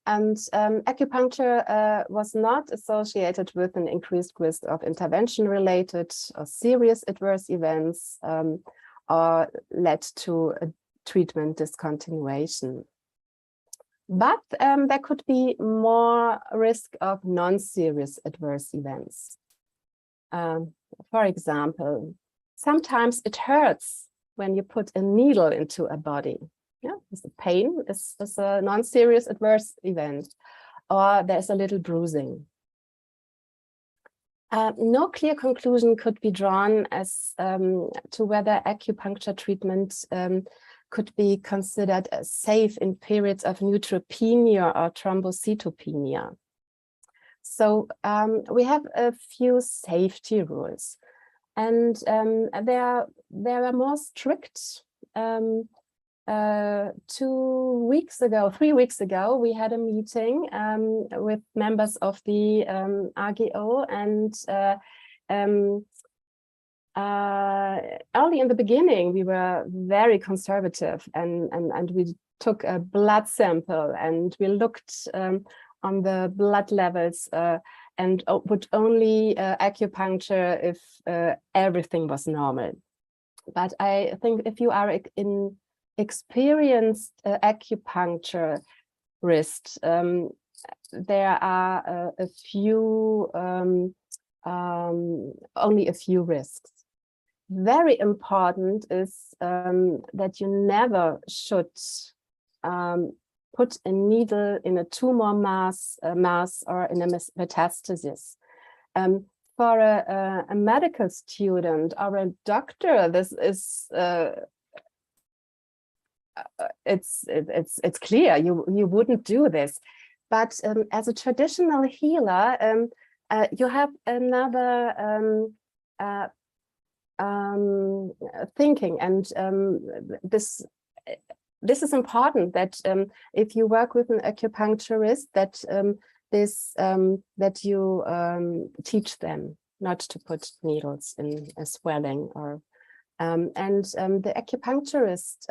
Acupuncture was not associated with an increased risk of intervention-related or serious adverse events or led to a treatment discontinuation. But there could be more risk of non-serious adverse events. For example, sometimes it hurts when you put a needle into a body. Yeah, the pain is a non-serious adverse event, or there's a little bruising. No clear conclusion could be drawn as to whether acupuncture treatment could be considered as safe in periods of neutropenia or thrombocytopenia. So we have a few safety rules, and they are more strict. 3 weeks ago, we had a meeting with members of the AGO, and early in the beginning, we were very conservative, and we took a blood sample and we looked on the blood levels and would only acupuncture if everything was normal. But I think if you are in experienced acupuncturist, there are a few, only a few risks. Very important is that you never should put a needle in a tumor mass or in a metastasis. For a medical student or a doctor, this is it's clear you wouldn't do this. But as a traditional healer, you have another thinking, and this is important, that if you work with an acupuncturist, that that you teach them not to put needles in a swelling, or the acupuncturist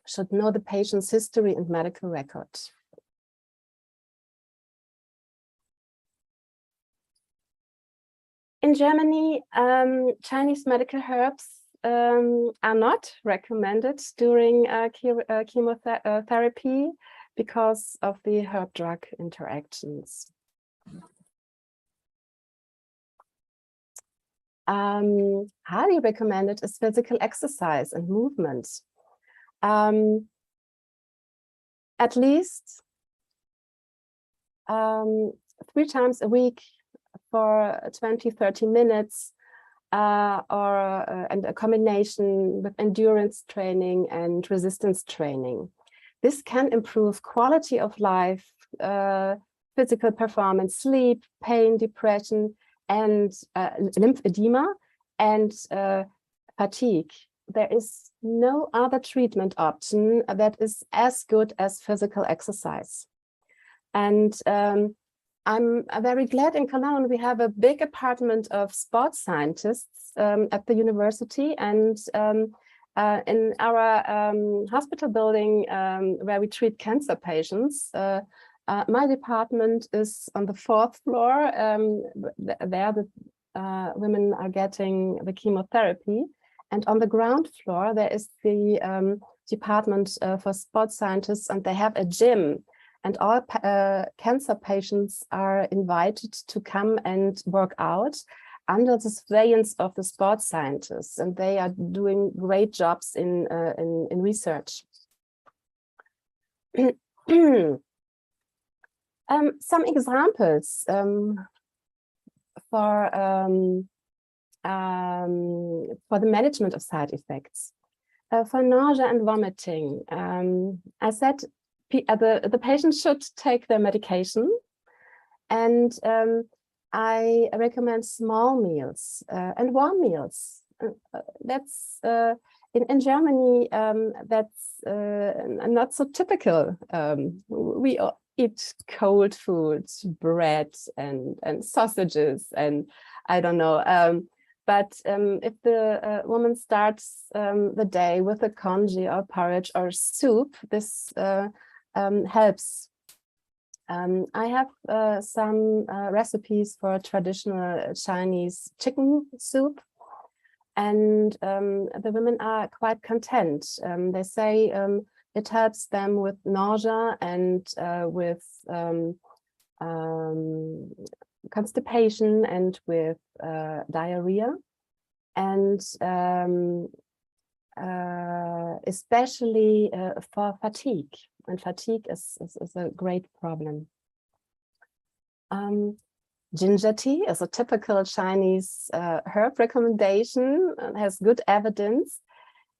should know the patient's history and medical record. In Germany, Chinese medical herbs are not recommended during chemotherapy because of the herb-drug interactions. Highly recommended is physical exercise and movement. At least 3 times a week for 20-30 minutes, and a combination with endurance training and resistance training. This can improve quality of life, physical performance, sleep, pain, depression, and lymphedema and fatigue. There is no other treatment option that is as good as physical exercise. And I'm very glad in Cologne we have a big apartment of sports scientists at the university, and in our hospital building where we treat cancer patients, my department is on the 4th floor. There the women are getting the chemotherapy, and on the ground floor there is the department for sports scientists, and they have a gym. And all cancer patients are invited to come and work out under the surveillance of the sports scientists, and they are doing great jobs in research. Some examples for the management of side effects. For nausea and vomiting, I said the patient should take their medication, and I recommend small meals and warm meals. That's in Germany, that's not so typical. We eat cold foods, bread and sausages, and I don't know. But if the woman starts the day with a congee or porridge or soup, this helps. I have some recipes for traditional Chinese chicken soup, and the women are quite content. They say it helps them with nausea and with constipation and with diarrhea, and especially for fatigue. And fatigue is a great problem. Ginger tea is a typical Chinese herb recommendation and has good evidence,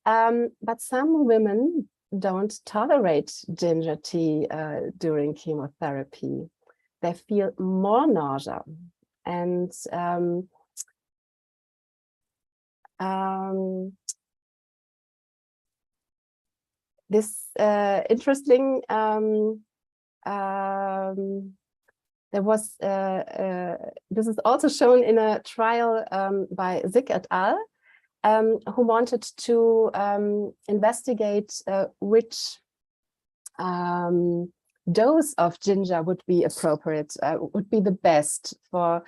but some women don't tolerate ginger tea during chemotherapy. They feel more nausea, and this interesting, there was, this is also shown in a trial by Zick et al., who wanted to investigate which dose of ginger would be appropriate, would be the best for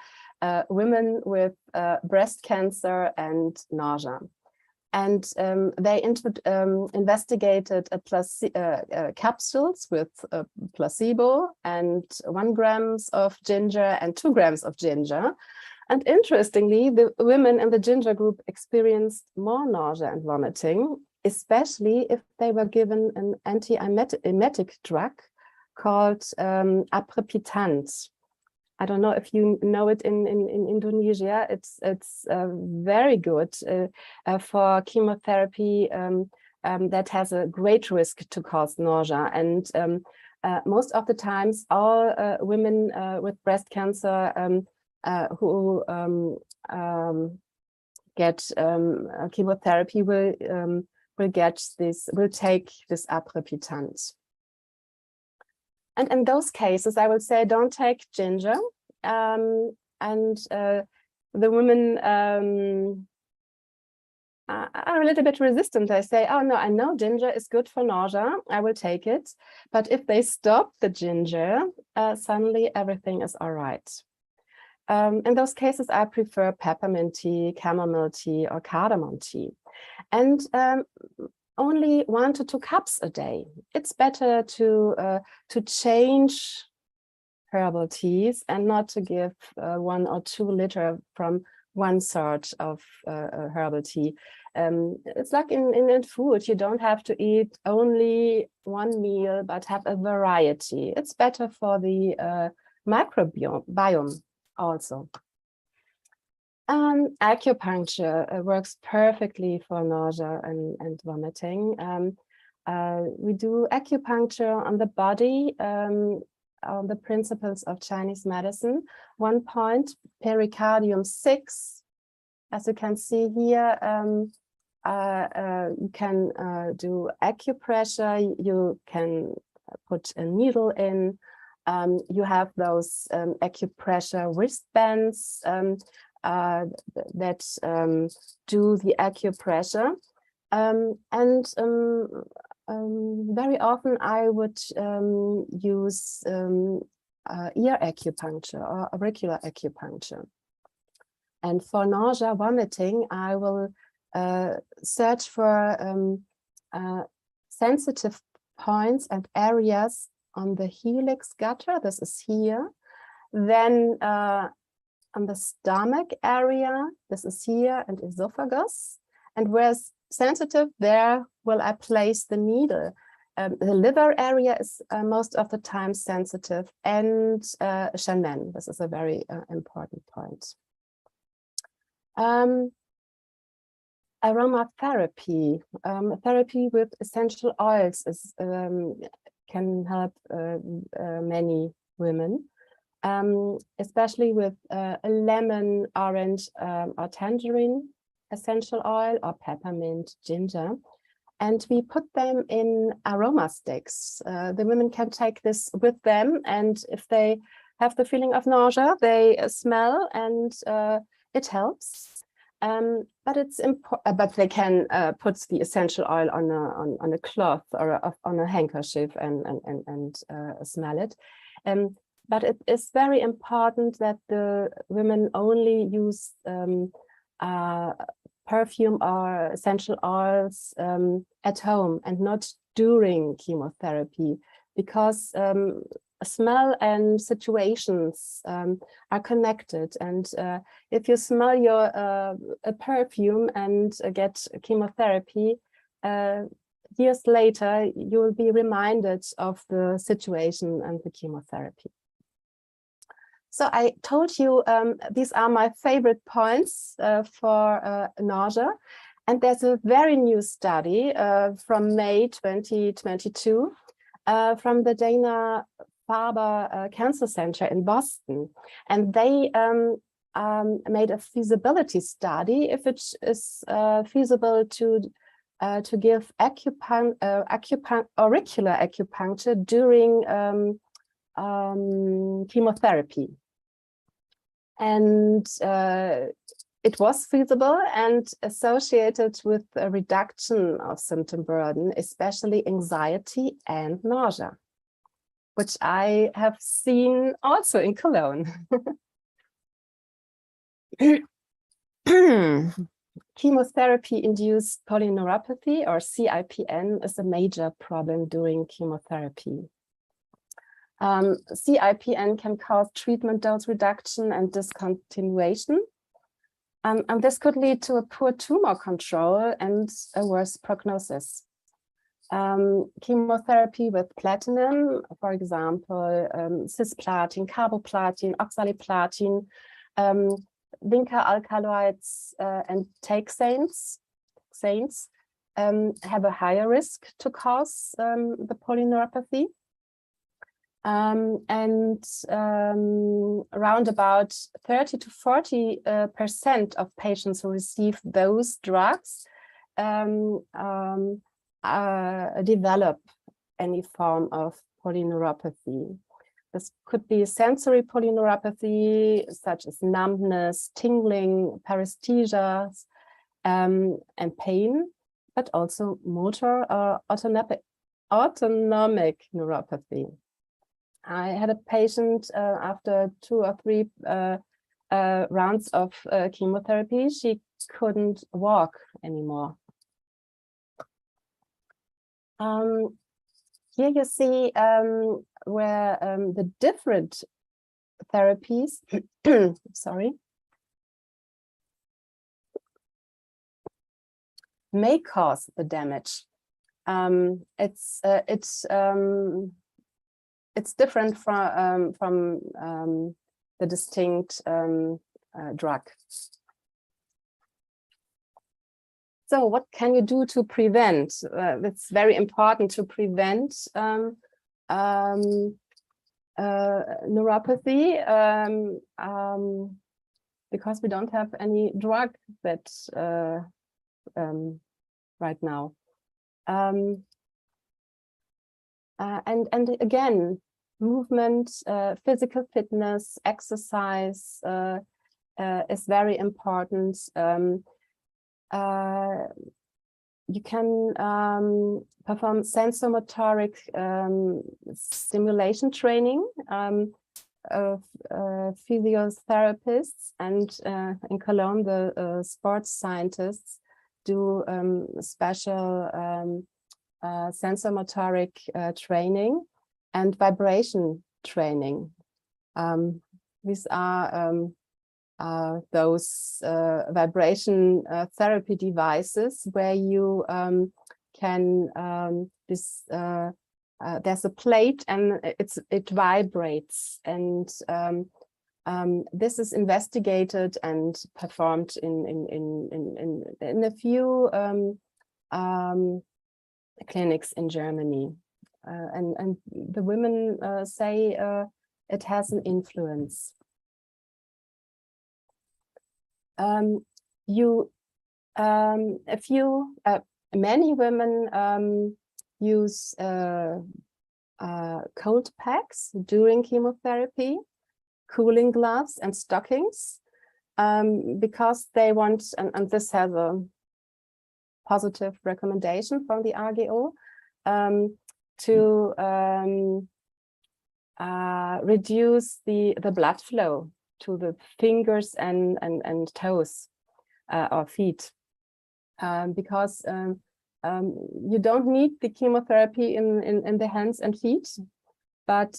women with breast cancer and nausea. And they investigated capsules with placebo and 1 gram of ginger and 2 grams of ginger. And interestingly, the women in the ginger group experienced more nausea and vomiting, especially if they were given an antiemetic drug called aprepitant. I don't know if you know it in Indonesia. It's very good for chemotherapy that has a great risk to cause nausea. And most of the times, all women with breast cancer who get chemotherapy will take this aprepitant. And in those cases, I will say, don't take ginger. The women are a little bit resistant. They say, oh no, I know ginger is good for nausea, I will take it. But if they stop the ginger, suddenly everything is all right. In those cases, I prefer peppermint tea, chamomile tea, or cardamom tea. And only 1 to 2 cups a day. It's better to change herbal teas and not to give 1 or 2 liters from one sort of herbal tea. It's like in food, you don't have to eat only one meal, but have a variety. It's better for the microbiome also. Acupuncture works perfectly for nausea and vomiting. We do acupuncture on the body on the principles of Chinese medicine. 1 point, pericardium 6. As you can see here, you can do acupressure, you can put a needle in. You have those acupressure wristbands that do the acupressure. Very often I would use ear acupuncture or auricular acupuncture. And for nausea, vomiting, I will search for sensitive points and areas on the helix gutter. This is here. Then on the stomach area, this is here, and esophagus. And where's sensitive, there will I place the needle. The liver area is most of the time sensitive, and Shanmen. This is a very important point. Aromatherapy, therapy with essential oils is, can help many women, especially with a lemon, orange, or tangerine essential oil, or peppermint, ginger. And we put them in aroma sticks. The women can take this with them, and if they have the feeling of nausea, they smell, and it helps. But it's important. But they can put the essential oil on a cloth or on a handkerchief and smell it. But it is very important that the women only use perfume or essential oils at home and not during chemotherapy, because smell and situations are connected. And if you smell your a perfume and get chemotherapy, years later you will be reminded of the situation and the chemotherapy. So I told you these are my favorite points for nausea. And there's a very new study from May 2022 from the Dana-Farber Cancer Center in Boston. And they made a feasibility study if it is feasible to give auricular acupuncture during chemotherapy. And it was feasible and associated with a reduction of symptom burden, especially anxiety and nausea, which I have seen also in Cologne. Chemotherapy-induced polyneuropathy, or CIPN, is a major problem during chemotherapy. CIPN can cause treatment dose reduction and discontinuation. And this could lead to a poor tumor control and a worse prognosis. Chemotherapy with platinum, for example, cisplatin, carboplatin, oxaliplatin, vinca alkaloids, and taxanes, have a higher risk to cause the polyneuropathy. Around about 30 to 40% of patients who receive those drugs develop any form of polyneuropathy. This could be sensory polyneuropathy, such as numbness, tingling, paresthesia, and pain, but also motor or autonomic neuropathy. I had a patient after 2 or 3 rounds of chemotherapy. She couldn't walk anymore. Here you see where the different therapies, sorry, may cause the damage. It's different from the distinct drug. So what can you do to prevent? It's very important to prevent neuropathy because we don't have any drug that right now. And again, movement, physical fitness, exercise is very important. You can perform sensomotoric stimulation training of physiotherapists, and in Cologne, the sports scientists do special sensomotoric training and vibration training. These are those vibration therapy devices where you can there's a plate and it vibrates, and this is investigated and performed in a few clinics in Germany, and the women say it has an influence. Many women use cold packs during chemotherapy, cooling gloves and stockings, because they want, and this has a positive recommendation from the RGO, to reduce the blood flow to the fingers and toes or feet, because you don't need the chemotherapy in the hands and feet, but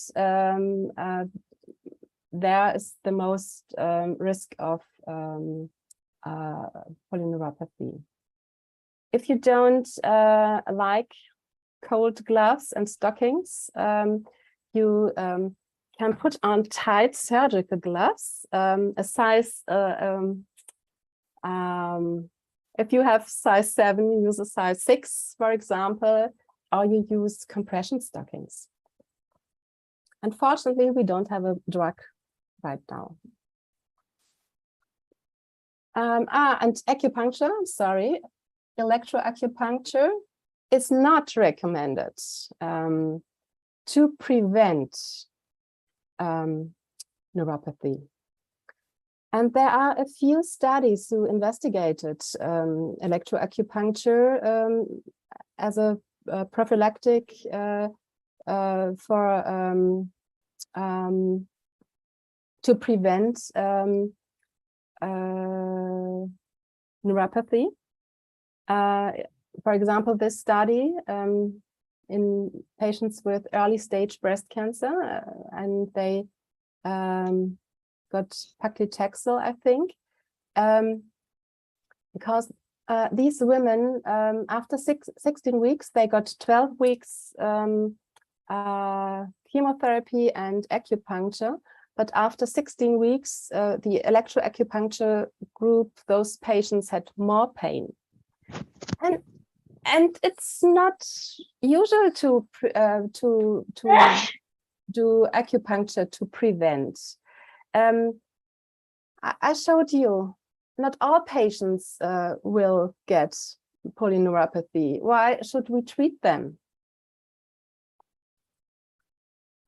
there is the most risk of polyneuropathy. If you don't like cold gloves and stockings, you can put on tight surgical gloves, a size, if you have size 7, you use a size 6, for example, or you use compression stockings. Unfortunately, we don't have a drug right now. And acupuncture, sorry, electroacupuncture is not recommended to prevent neuropathy. And there are a few studies who investigated electroacupuncture as a prophylactic to prevent neuropathy. For example, this study in patients with early stage breast cancer, and they got paclitaxel, I think, because these women, after 16 weeks, they got 12 weeks chemotherapy and acupuncture. But after 16 weeks, the electroacupuncture group, those patients had more pain. And And it's not usual to do acupuncture to prevent. I showed you not all patients will get polyneuropathy. Why should we treat them?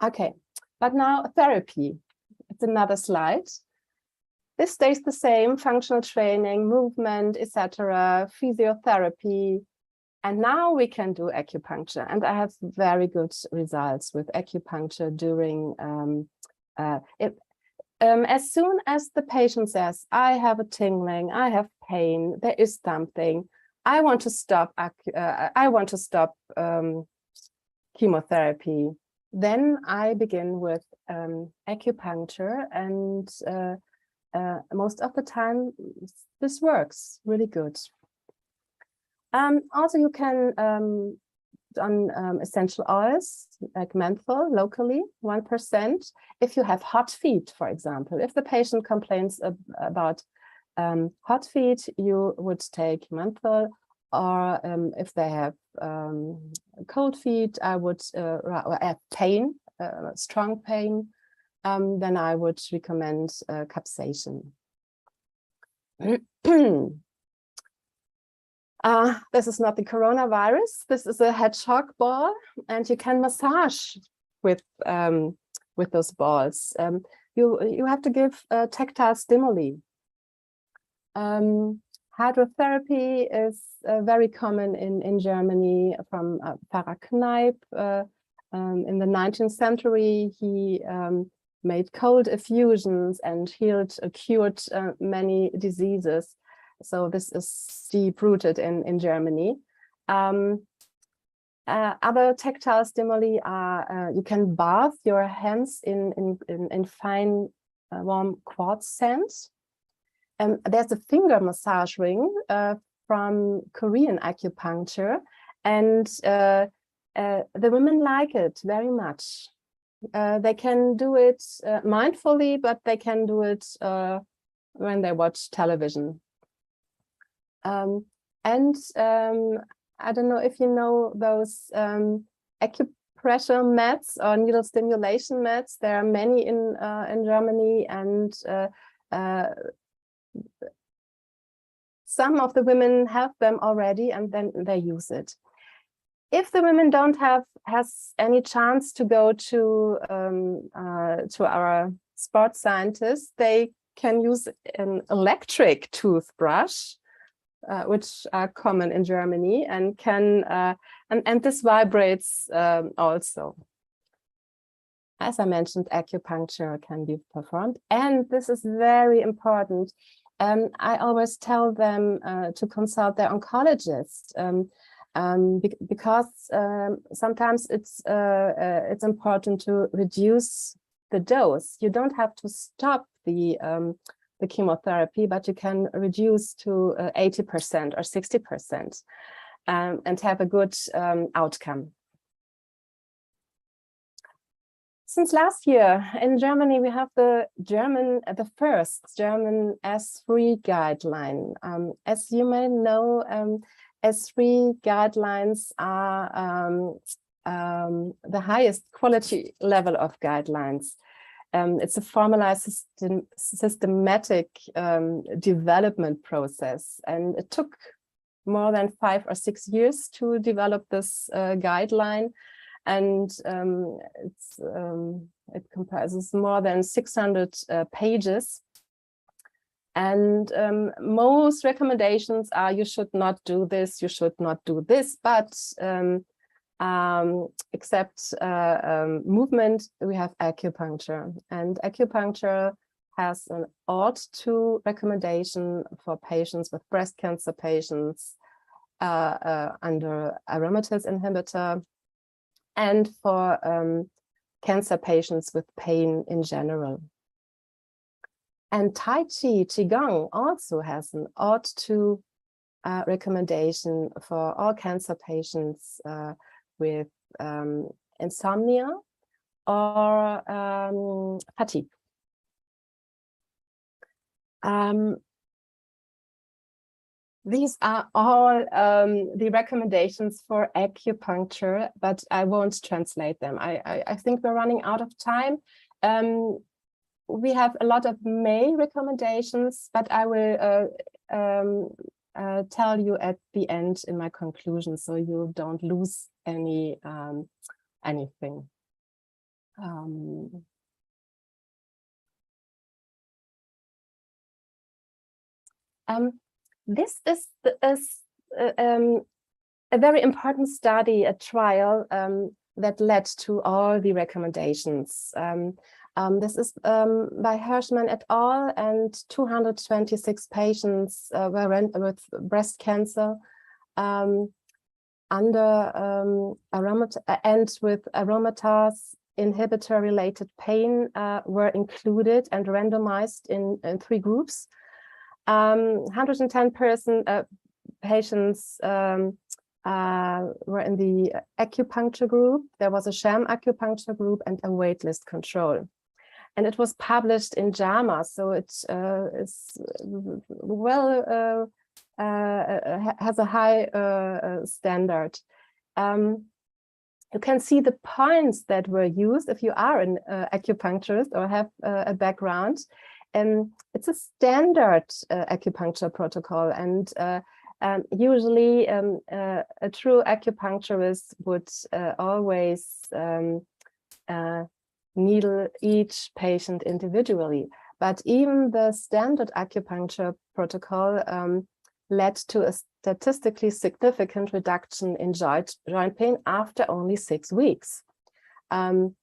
Okay, but now therapy. It's another slide. This stays the same: functional training, movement, etc., physiotherapy. And now we can do acupuncture, and I have very good results with acupuncture during as soon as the patient says, I have a tingling, I have pain, there is something, I want to stop chemotherapy, then I begin with acupuncture, and most of the time this works really good. Also, you can on essential oils like menthol locally, 1%. If you have hot feet, for example, if the patient complains about hot feet, you would take menthol. Or if they have cold feet, I would have pain, strong pain, then I would recommend capsaicin. This is not the coronavirus. This is a hedgehog ball, and you can massage with those balls. You have to give tactile stimuli. Hydrotherapy is very common in Germany from Pfarrer Kneipp. In the 19th century, he made cold effusions and cured many diseases. So this is deep-rooted in Germany. Other tactile stimuli are you can bath your hands in fine warm quartz sands. There's a finger massage ring from Korean acupuncture, and the women like it very much. They can do it mindfully, but they can do it when they watch television. I don't know if you know those acupressure mats or needle stimulation mats. There are many in Germany, and some of the women have them already, and then they use it. If the women don't has any chance to go to our sports scientists, they can use an electric toothbrush, which are common in Germany, and can and this vibrates also. As I mentioned, acupuncture can be performed, and this is very important. I always tell them to consult their oncologist, because sometimes it's important to reduce the dose. You don't have to stop the chemotherapy, but you can reduce to 80% or 60% and have a good outcome. Since last year in Germany, we have the first German S3 guideline. As you may know, S3 guidelines are the highest quality level of guidelines. It's a formalized systematic development process, and it took more than 5 or 6 years to develop this guideline, and it comprises more than 600 pages. And most recommendations are: you should not do this, you should not do this, but except movement, we have acupuncture, and acupuncture has an OD2 recommendation for patients with breast cancer patients under aromatase inhibitor, and for cancer patients with pain in general. And Tai Chi, Qigong also has an OD2 recommendation for all cancer patients with insomnia or fatigue. these are all the recommendations for acupuncture, but I won't translate them. I think we're running out of time. We have a lot of May recommendations, but I will tell you at the end in my conclusion, so you don't lose any anything. This is a very important study, a trial that led to all the recommendations. This is by Hirschman et al. And 226 patients were with breast cancer under and with aromatase inhibitor-related pain were included and randomized in 3 groups. 110 patients were in the acupuncture group. There was a sham acupuncture group and a waitlist control. And it was published in JAMA, so it is well has a high standard. You can see the points that were used if you are an acupuncturist or have a background. It's a standard acupuncture protocol, and usually a true acupuncturist would always needle each patient individually. But even the standard acupuncture protocol led to a statistically significant reduction in joint pain after only 6 weeks. And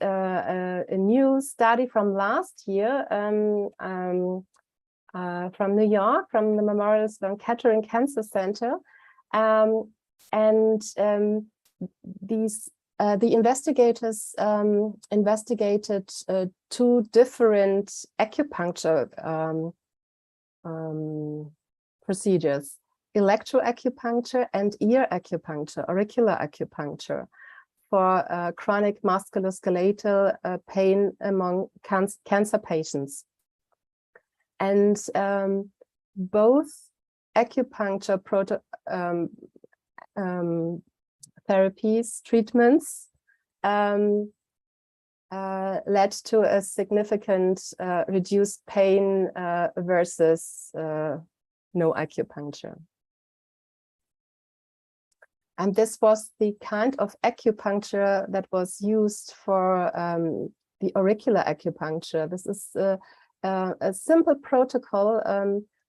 a new study from last year from New York, from the Memorial Sloan Kettering Cancer Center, the investigators investigated 2 different acupuncture procedures: electroacupuncture and ear acupuncture, auricular acupuncture, for chronic musculoskeletal pain among cancer patients. And both acupuncture therapies, treatments, led to a significant reduced pain versus no acupuncture. And this was the kind of acupuncture that was used for the auricular acupuncture. This is a simple protocol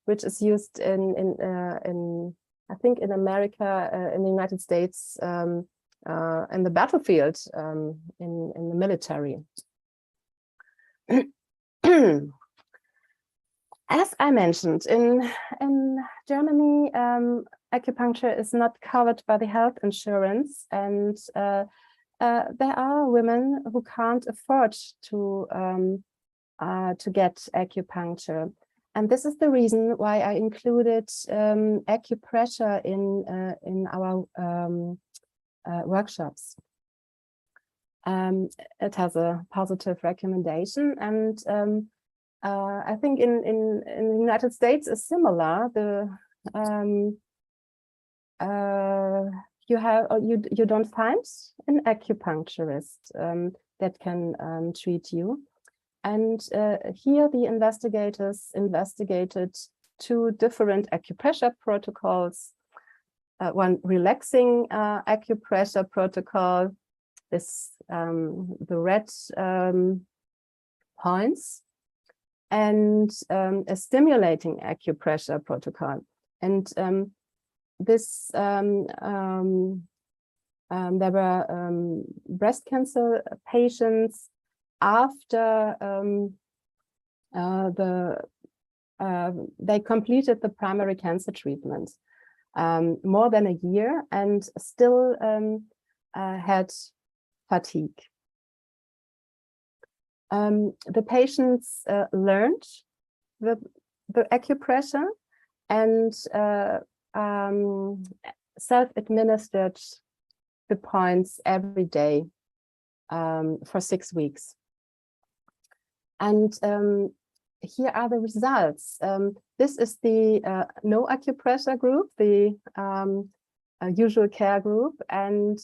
which is used in I think in America, in the United States, in the battlefield, in the military. As I mentioned, in Germany, acupuncture is not covered by the health insurance, and there are women who can't afford to get acupuncture. And this is the reason why I included acupressure in our workshops. It has a positive recommendation, and I think in the United States is similar. You don't find an acupuncturist that can treat you. And here the investigators investigated 2 different acupressure protocols. One relaxing acupressure protocol is the red points, and a stimulating acupressure protocol. And this there were breast cancer patients after they completed the primary cancer treatment more than a year, and still had fatigue. The patients learned the acupressure and self-administered the points every day for 6 weeks. And here are the results. This is the no acupressure group, the usual care group, and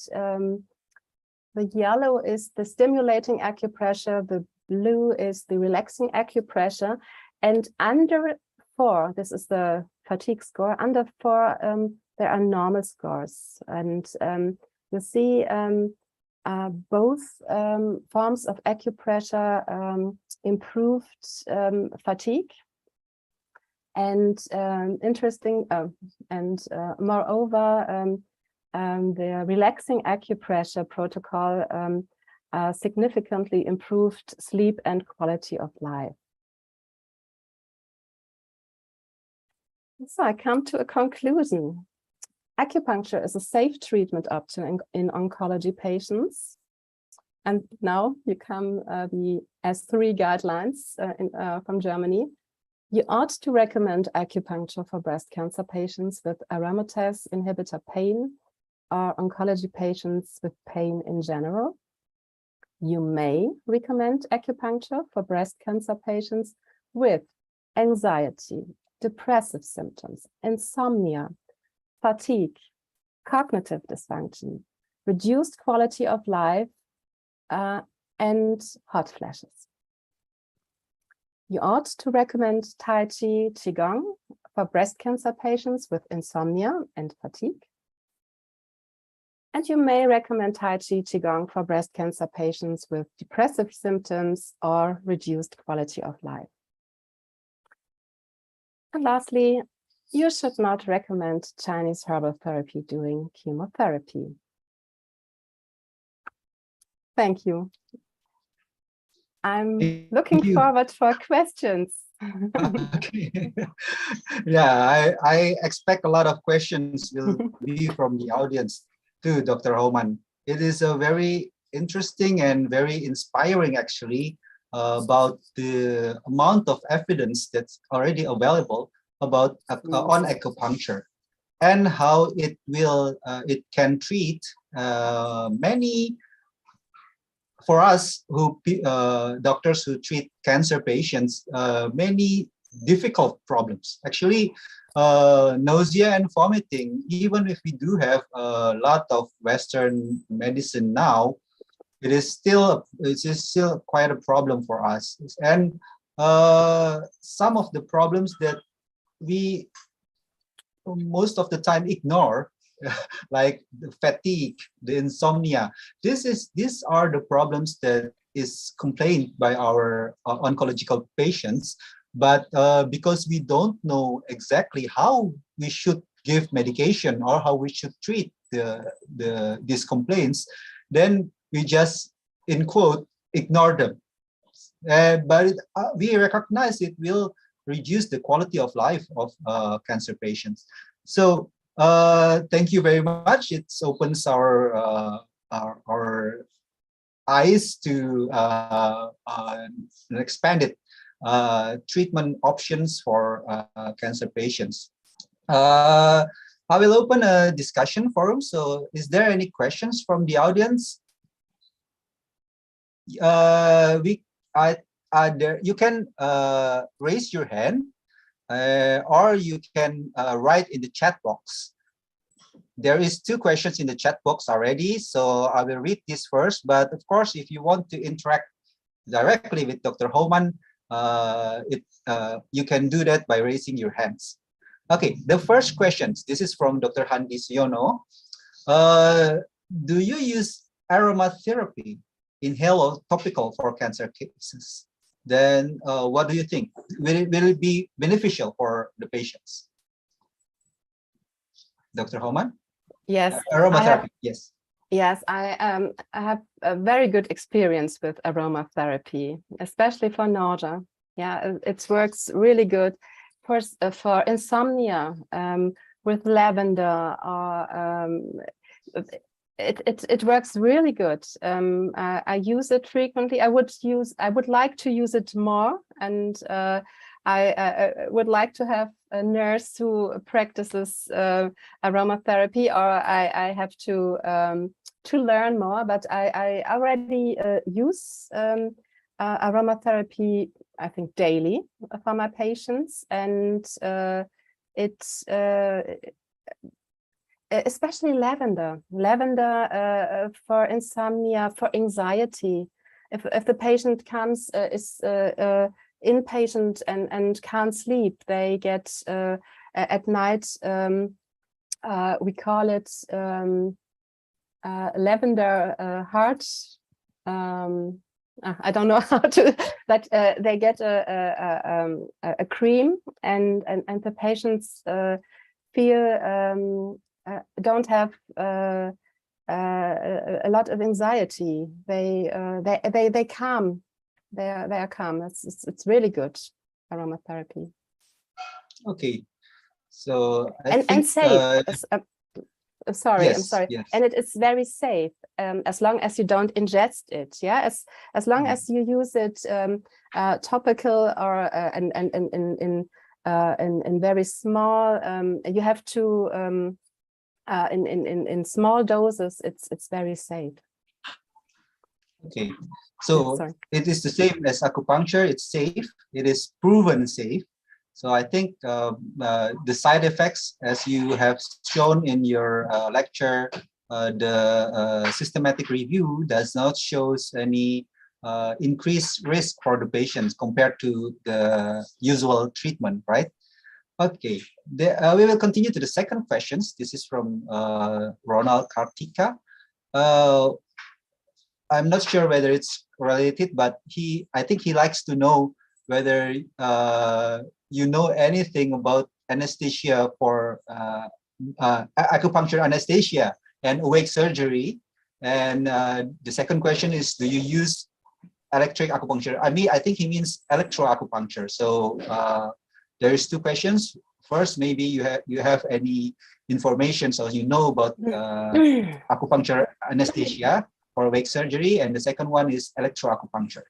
the yellow is the stimulating acupressure, the blue is the relaxing acupressure, and under 4, this is the fatigue score, under 4 there are normal scores, and you see both forms of acupressure improved fatigue, and interesting and moreover the relaxing acupressure protocol significantly improved sleep and quality of life. So I come to a conclusion. Acupuncture is a safe treatment option in oncology patients. And now you come the S3 guidelines from Germany. You ought to recommend acupuncture for breast cancer patients with aromatase inhibitor pain or oncology patients with pain in general. You may recommend acupuncture for breast cancer patients with anxiety, depressive symptoms, insomnia, fatigue, cognitive dysfunction, reduced quality of life, and hot flashes. You ought to recommend Tai Chi Qigong for breast cancer patients with insomnia and fatigue. And you may recommend Tai Chi Qigong for breast cancer patients with depressive symptoms or reduced quality of life. And lastly, you should not recommend Chinese herbal therapy during chemotherapy. Thank you. I'm looking you. forward for questions. Okay. Yeah, I expect a lot of questions will be from the audience too, Dr. Homan. It is a very interesting and very inspiring, actually, about the amount of evidence that's already available about on acupuncture and how it will it can treat many. For us, who doctors who treat cancer patients, many difficult problems. Actually, nausea and vomiting, even if we do have a lot of Western medicine now, it is still quite a problem for us. And some of the problems that we most of the time ignore, like the fatigue, the insomnia. These are the problems that is complained by our oncological patients. But because we don't know exactly how we should give medication or how we should treat these complaints, then we just, in quote, ignore them. But we recognize it will reduce the quality of life of cancer patients. So thank you very much. It opens our eyes to expanded treatment options for cancer patients. I will open a discussion forum. So is there any questions from the audience? You can raise your hand, or you can write in the chat box. There is 2 questions in the chat box already, so I will read this first. But of course, if you want to interact directly with Dr. Homan, you can do that by raising your hands. Okay, the first question, this is from Dr. Handi Siono. Do you use aromatherapy, inhale or topical, for cancer cases? Then what do you think? Will it be beneficial for the patients? Dr. Homan? Yes. Aromatherapy, yes. Yes, I have a very good experience with aromatherapy, especially for nausea. Yeah, it works really good. For insomnia, with lavender, or it works really good. I use it frequently. I would like to use it more, and I would like to have a nurse who practices aromatherapy, or I have to learn more. But I already use aromatherapy, I think, daily for my patients, and it's especially lavender for insomnia, for anxiety. If the patient comes is inpatient and can't sleep, they get at night, we call it lavender heart. I don't know how to, but they get a cream, and the patients feel don't have a lot of anxiety. They calm. They are calm. It's really good, aromatherapy. Okay, so I and think, safe. Sorry, yes, I'm sorry. yes. And it is very safe as long as you don't ingest it. Yeah, as long as you use it topical or in very small. You have to in small doses. It's very safe. Okay, so Sorry. it is the same as acupuncture. It's safe. It is proven safe. So I think the side effects, as you have shown in your lecture, the systematic review does not show any increased risk for the patients compared to the usual treatment, right? Okay, we will continue to the second questions. This is from Ronald Kartika. I'm not sure whether it's related, but I think he likes to know whether you know anything about anesthesia for acupuncture anesthesia and awake surgery. And the second question is, do you use electric acupuncture? I think he means electroacupuncture. So there is two questions. First, maybe you have any information, so you know about acupuncture anesthesia for awake surgery, and the second one is electroacupuncture.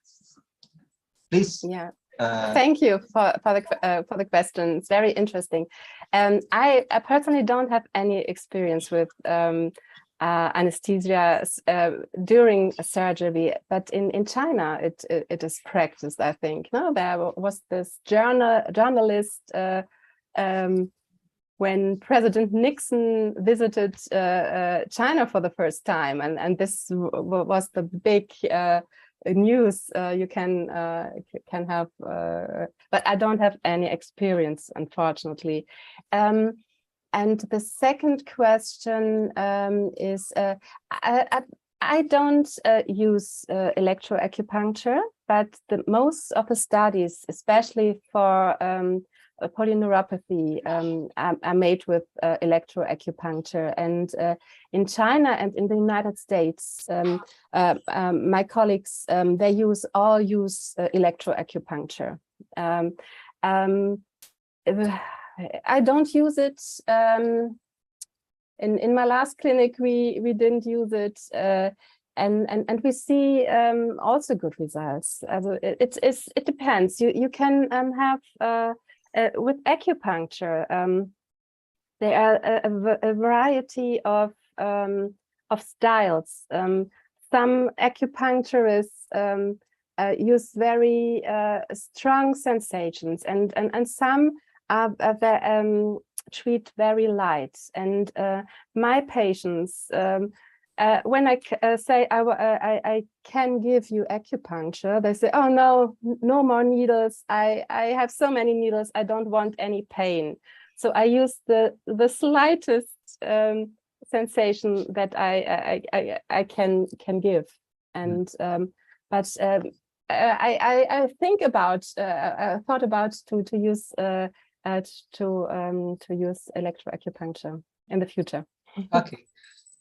Please. Yeah. Thank you for the question. It's very interesting. I personally don't have any experience with anesthesia during a surgery, but in China it is practiced, I think. No, there was this journalist when President Nixon visited China for the first time, and this was the big news you can have, but I don't have any experience, unfortunately. And the second question is, I don't use electroacupuncture, but most of the studies, especially for polyneuropathy, are made with electroacupuncture. And in China and in the United States, my colleagues, they all use electroacupuncture. I don't use it. In my last clinic, we didn't use it, and we see also good results. It depends. You can have with acupuncture. There are a variety of styles. Some acupuncturists use very strong sensations, and some treat very light. And my patients, when I say I can give you acupuncture, they say, "Oh no, no more needles. I have so many needles. I don't want any pain." So I use the slightest sensation that I can give. And but I think about thought about to use electroacupuncture in the future. Okay.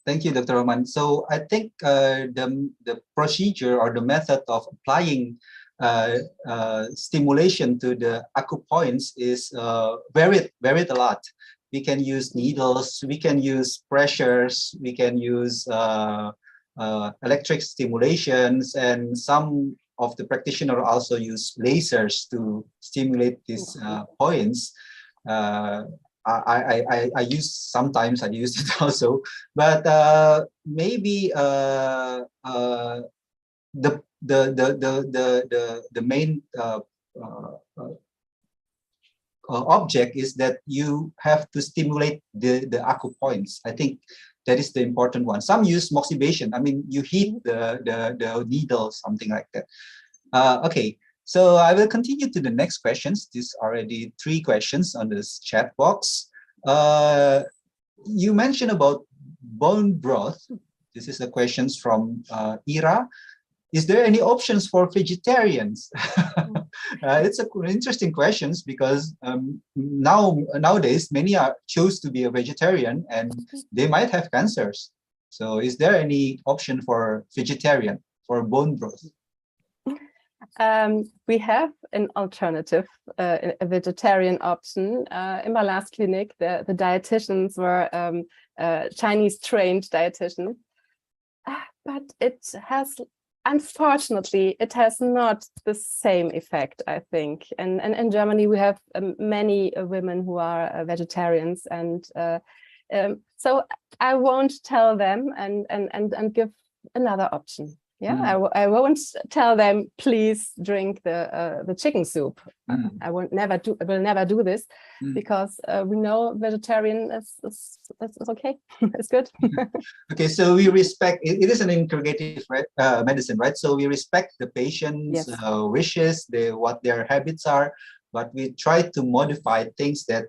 Thank you, Dr. Roman. So I think the procedure or the method of applying stimulation to the acupoints is varied a lot. We can use needles, we can use pressures, we can use electric stimulations, and some of the practitioners also use lasers to stimulate these points. I use sometimes I use it also, but maybe the the main object is that you have to stimulate the acupoints. I think that is the important one. Some use moxibustion. I mean, you heat the needle, something like that. Okay, so I will continue to the next questions. There's already 3 questions on this chat box. You mentioned about bone broth. This is a question from Ira. Is there any options for vegetarians? It's an interesting question because nowadays many choose to be a vegetarian and they might have cancers. So is there any option for vegetarian for bone broth? We have an alternative, a vegetarian option. In my last clinic, the dietitians were Chinese trained dietitians, but unfortunately, it has not the same effect, I think. And in Germany, we have many women who are vegetarians, and so I won't tell them and give another option. Yeah, I won't tell them, please drink the chicken soup. I will never do this because we know vegetarian is okay. It's good. Okay, so we respect it is an integrative medicine, right? So we respect the patient's wishes, what their habits are, but we try to modify things that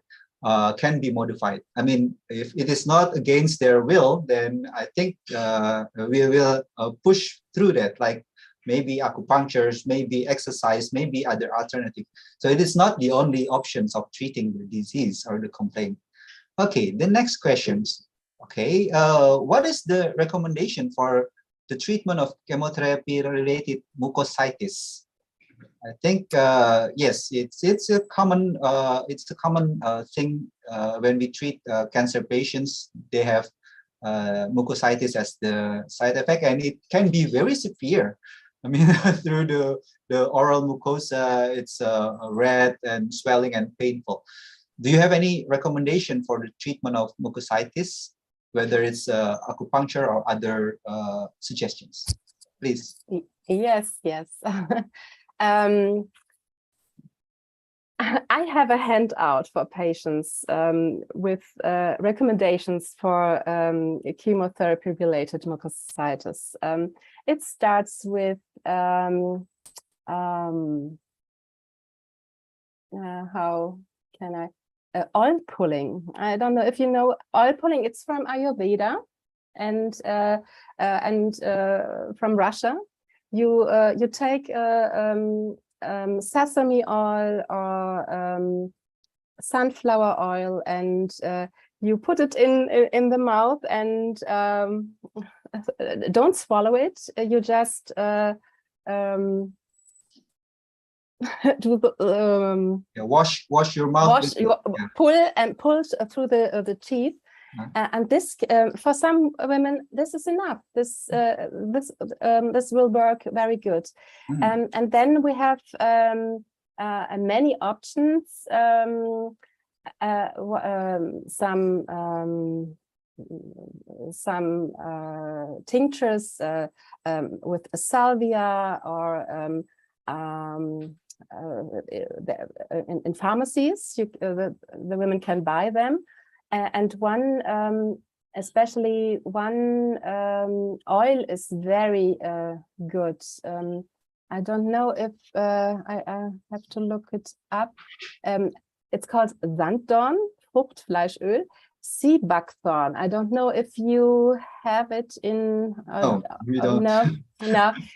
can be modified. I mean, if it is not against their will, then I think we will push through that, like maybe acupunctures, maybe exercise, maybe other alternative. So it is not the only options of treating the disease or the complaint. Okay, the next questions. Okay, what is the recommendation for the treatment of chemotherapy-related mucositis? I think yes, it's a common thing when we treat cancer patients. They have mucositis as the side effect, and it can be very severe. I mean, through the oral mucosa, it's red and swelling and painful. Do you have any recommendation for the treatment of mucositis, whether it's acupuncture or other suggestions? Please. Yes. I have a handout for patients with recommendations for chemotherapy-related mucositis. It starts with how can I oil pulling. I don't know if you know oil pulling. It's from Ayurveda and from Russia. You take sesame oil or sunflower oil and you put it in the mouth and don't swallow it. You just do the wash your mouth. Pull through the teeth. And this, for some women, this is enough. This will work very good. And then we have many options. Some tinctures with salvia or in pharmacies. The women can buy them. And one, especially one oil is very good. I don't know if I have to look it up. It's called Sanddorn, Fruchtfleischöl, sea buckthorn. I don't know if you have it in. No, we don't. No.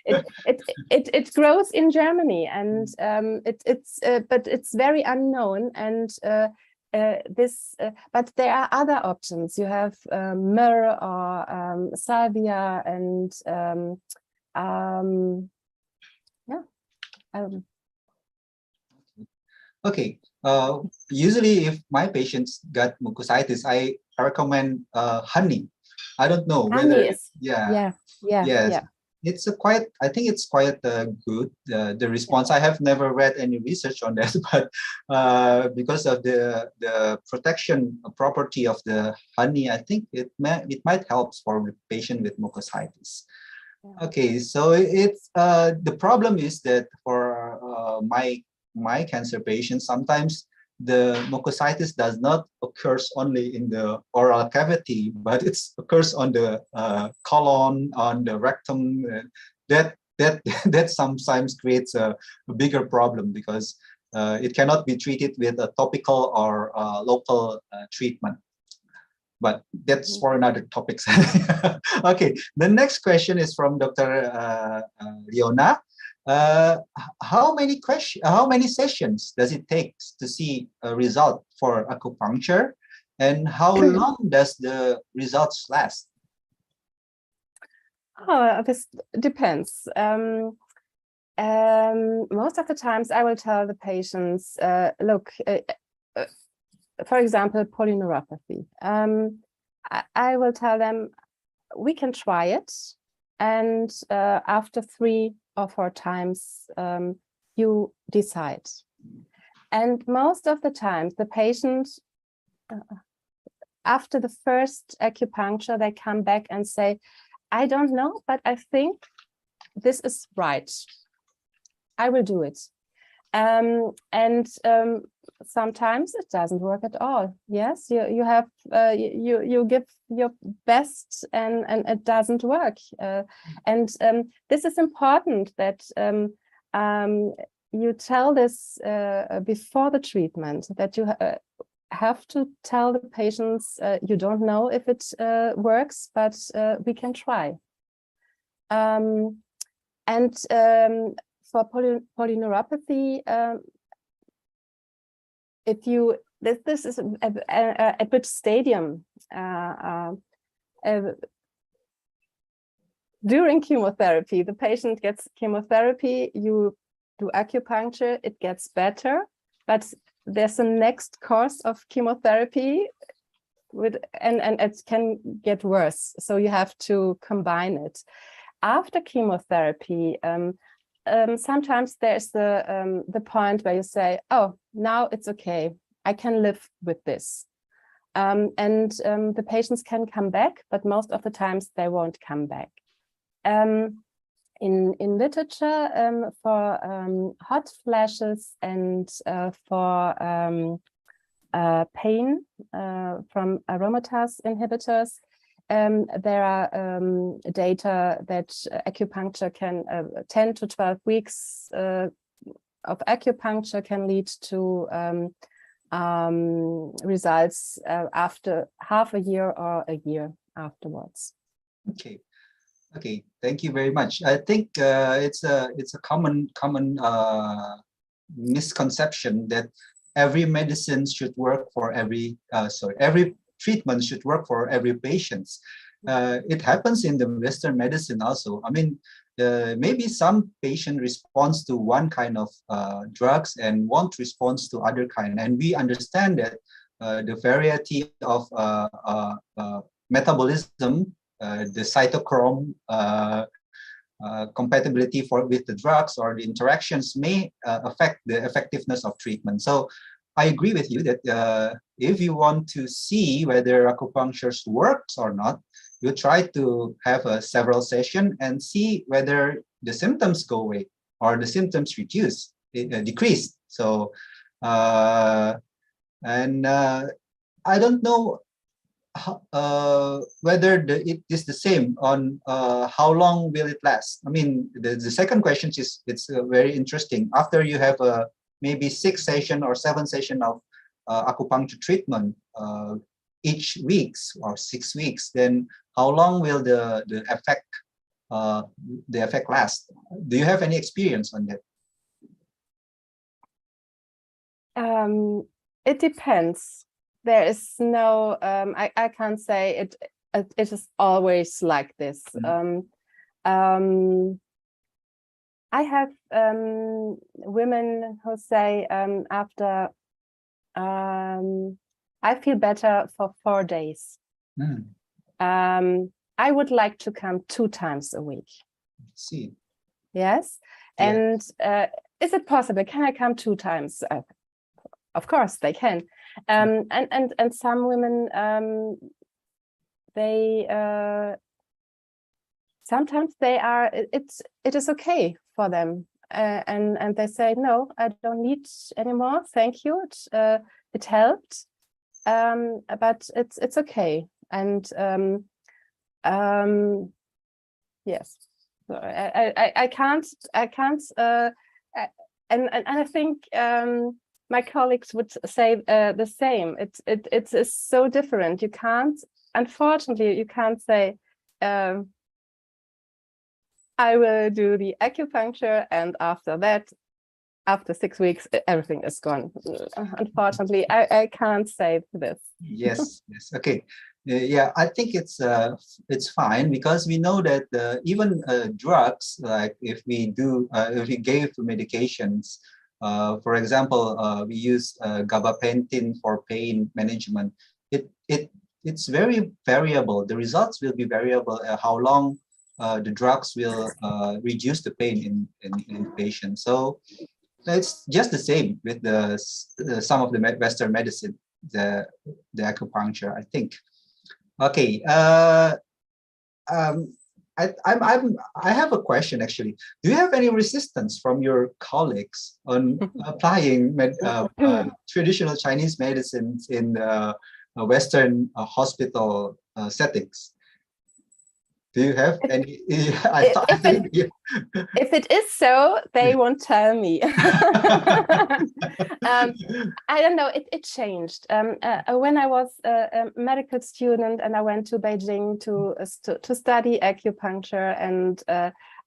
It grows in Germany, and but it's very unknown and. But there are other options. You have myrrh or salvia and Okay. Usually, if my patients got mucositis, I recommend honey. I don't know whether. Yeah. It's I think it's quite good, the response. I have never read any research on that, but because of the protection property of the honey, I think it might help for the patient with mucositis. Okay, so it's the problem is that for my cancer patients, sometimes the mucositis does not occurs only in the oral cavity, but it occurs on the colon, on the rectum. That sometimes creates a bigger problem because it cannot be treated with a topical or local treatment. But that's for another topic. Okay, the next question is from Dr. Leona. How many sessions does it take to see a result for acupuncture, and how long does the results last? Oh, this depends. Most of the times I will tell the patients, look, for example, polyneuropathy. I will tell them we can try it, and after 3 or 4 times you decide. And most of the time the patient, after the first acupuncture, they come back and say, I don't know, but I think this is right. I will do it. Sometimes it doesn't work at all. Yes, you have you give your best and it doesn't work. This is important that you tell this before the treatment, that you have to tell the patients you don't know if it works, but we can try. For polyneuropathy, if you this is at which stadium during chemotherapy the patient gets chemotherapy, you do acupuncture, it gets better, but there's a next course of chemotherapy and it can get worse, so you have to combine it. After chemotherapy, sometimes there's the point where you say, oh, now it's okay, I can live with this. The patients can come back, but most of the times they won't come back. In literature, for hot flashes and for pain from aromatase inhibitors, there are data that acupuncture can 10 to 12 weeks of acupuncture can lead to results after half a year or a year afterwards. Okay, thank you very much. I think it's a common misconception that every medicine should work for every treatment should work for every patient. It happens in the Western medicine also. I mean, maybe some patient responds to one kind of drugs and won't respond to other kind. And we understand that the variety of metabolism, the cytochrome compatibility with the drugs or the interactions may affect the effectiveness of treatment. So I agree with you that if you want to see whether acupuncture works or not, you try to have several sessions and see whether the symptoms go away or the symptoms decrease. So, I don't know whether it is the same on how long will it last. I mean, the second question is very interesting. After you have maybe 6 sessions or 7 sessions of acupuncture treatment each week or 6 weeks, then how long will the effect last? Do you have any experience on that? It depends. There is no I can't say it is always like this. I have women who say after I feel better for 4 days. I would like to come 2 times a week. See. Yes. Yeah. And is it possible? Can I come 2 times? Of course they can. And some women they sometimes it is okay for them, and they say, no, I don't need anymore, thank you, it helped, but it's okay. And yes, so I can't and I think my colleagues would say the same. It's so different. You can't, unfortunately, you can't say, I will do the acupuncture, and after that, after 6 weeks, everything is gone. Unfortunately, I can't say this. Yes, yes. Okay. Yeah, I think it's fine, because we know that even drugs, like if we gave medications, for example, we use gabapentin for pain management. It's very variable. The results will be variable. How long the drugs will reduce the pain in the patient. So it's just the same with some of the Western medicine, the acupuncture, I think. Okay. I have a question, actually. Do you have any resistance from your colleagues on applying traditional Chinese medicines in Western hospital settings? Do you have any? If it is so, they won't tell me. I don't know. It changed when I was a medical student, and I went to Beijing to study acupuncture, and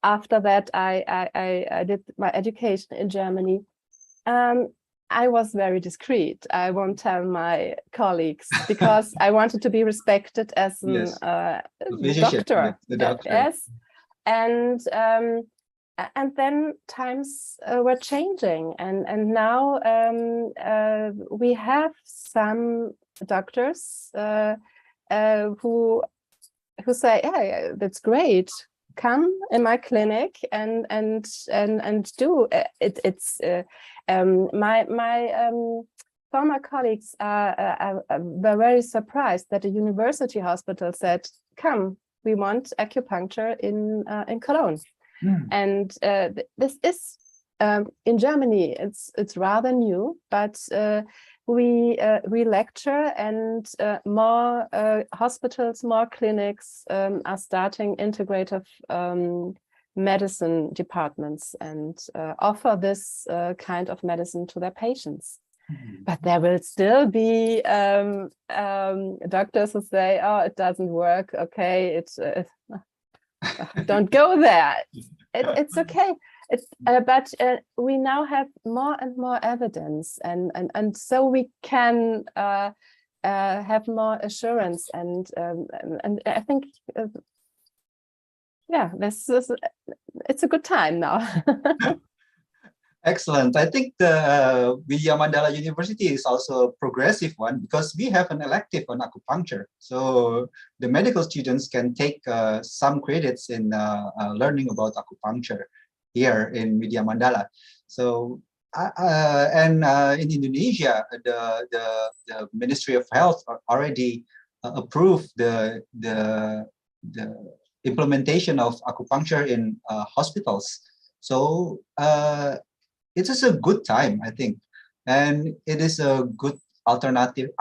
after that, I did my education in Germany. I was very discreet. I won't tell my colleagues, because I wanted to be respected as a doctor. The doctor. Yes, and then times were changing, and now we have some doctors who say, "Yeah, that's great. Come in my clinic and do it." It's my former colleagues were very surprised that the university hospital said, "Come, we want acupuncture in Cologne." And this is in Germany. It's rather new, but we lecture, and more hospitals, more clinics are starting integrative medicine departments and offer this kind of medicine to their patients. But there will still be doctors who say, "Oh, it doesn't work. Okay, don't go there. It's okay." But we now have more and more evidence, and so we can have more assurance, and I think it's a good time now. Excellent. I think the Vidya Mandala University is also a progressive one, because we have an elective on acupuncture. So the medical students can take some credits in learning about acupuncture here in Vidya Mandala. So in Indonesia, the Ministry of Health already approved the implementation of acupuncture in hospitals. So it is a good time, I think, and it is a good complementary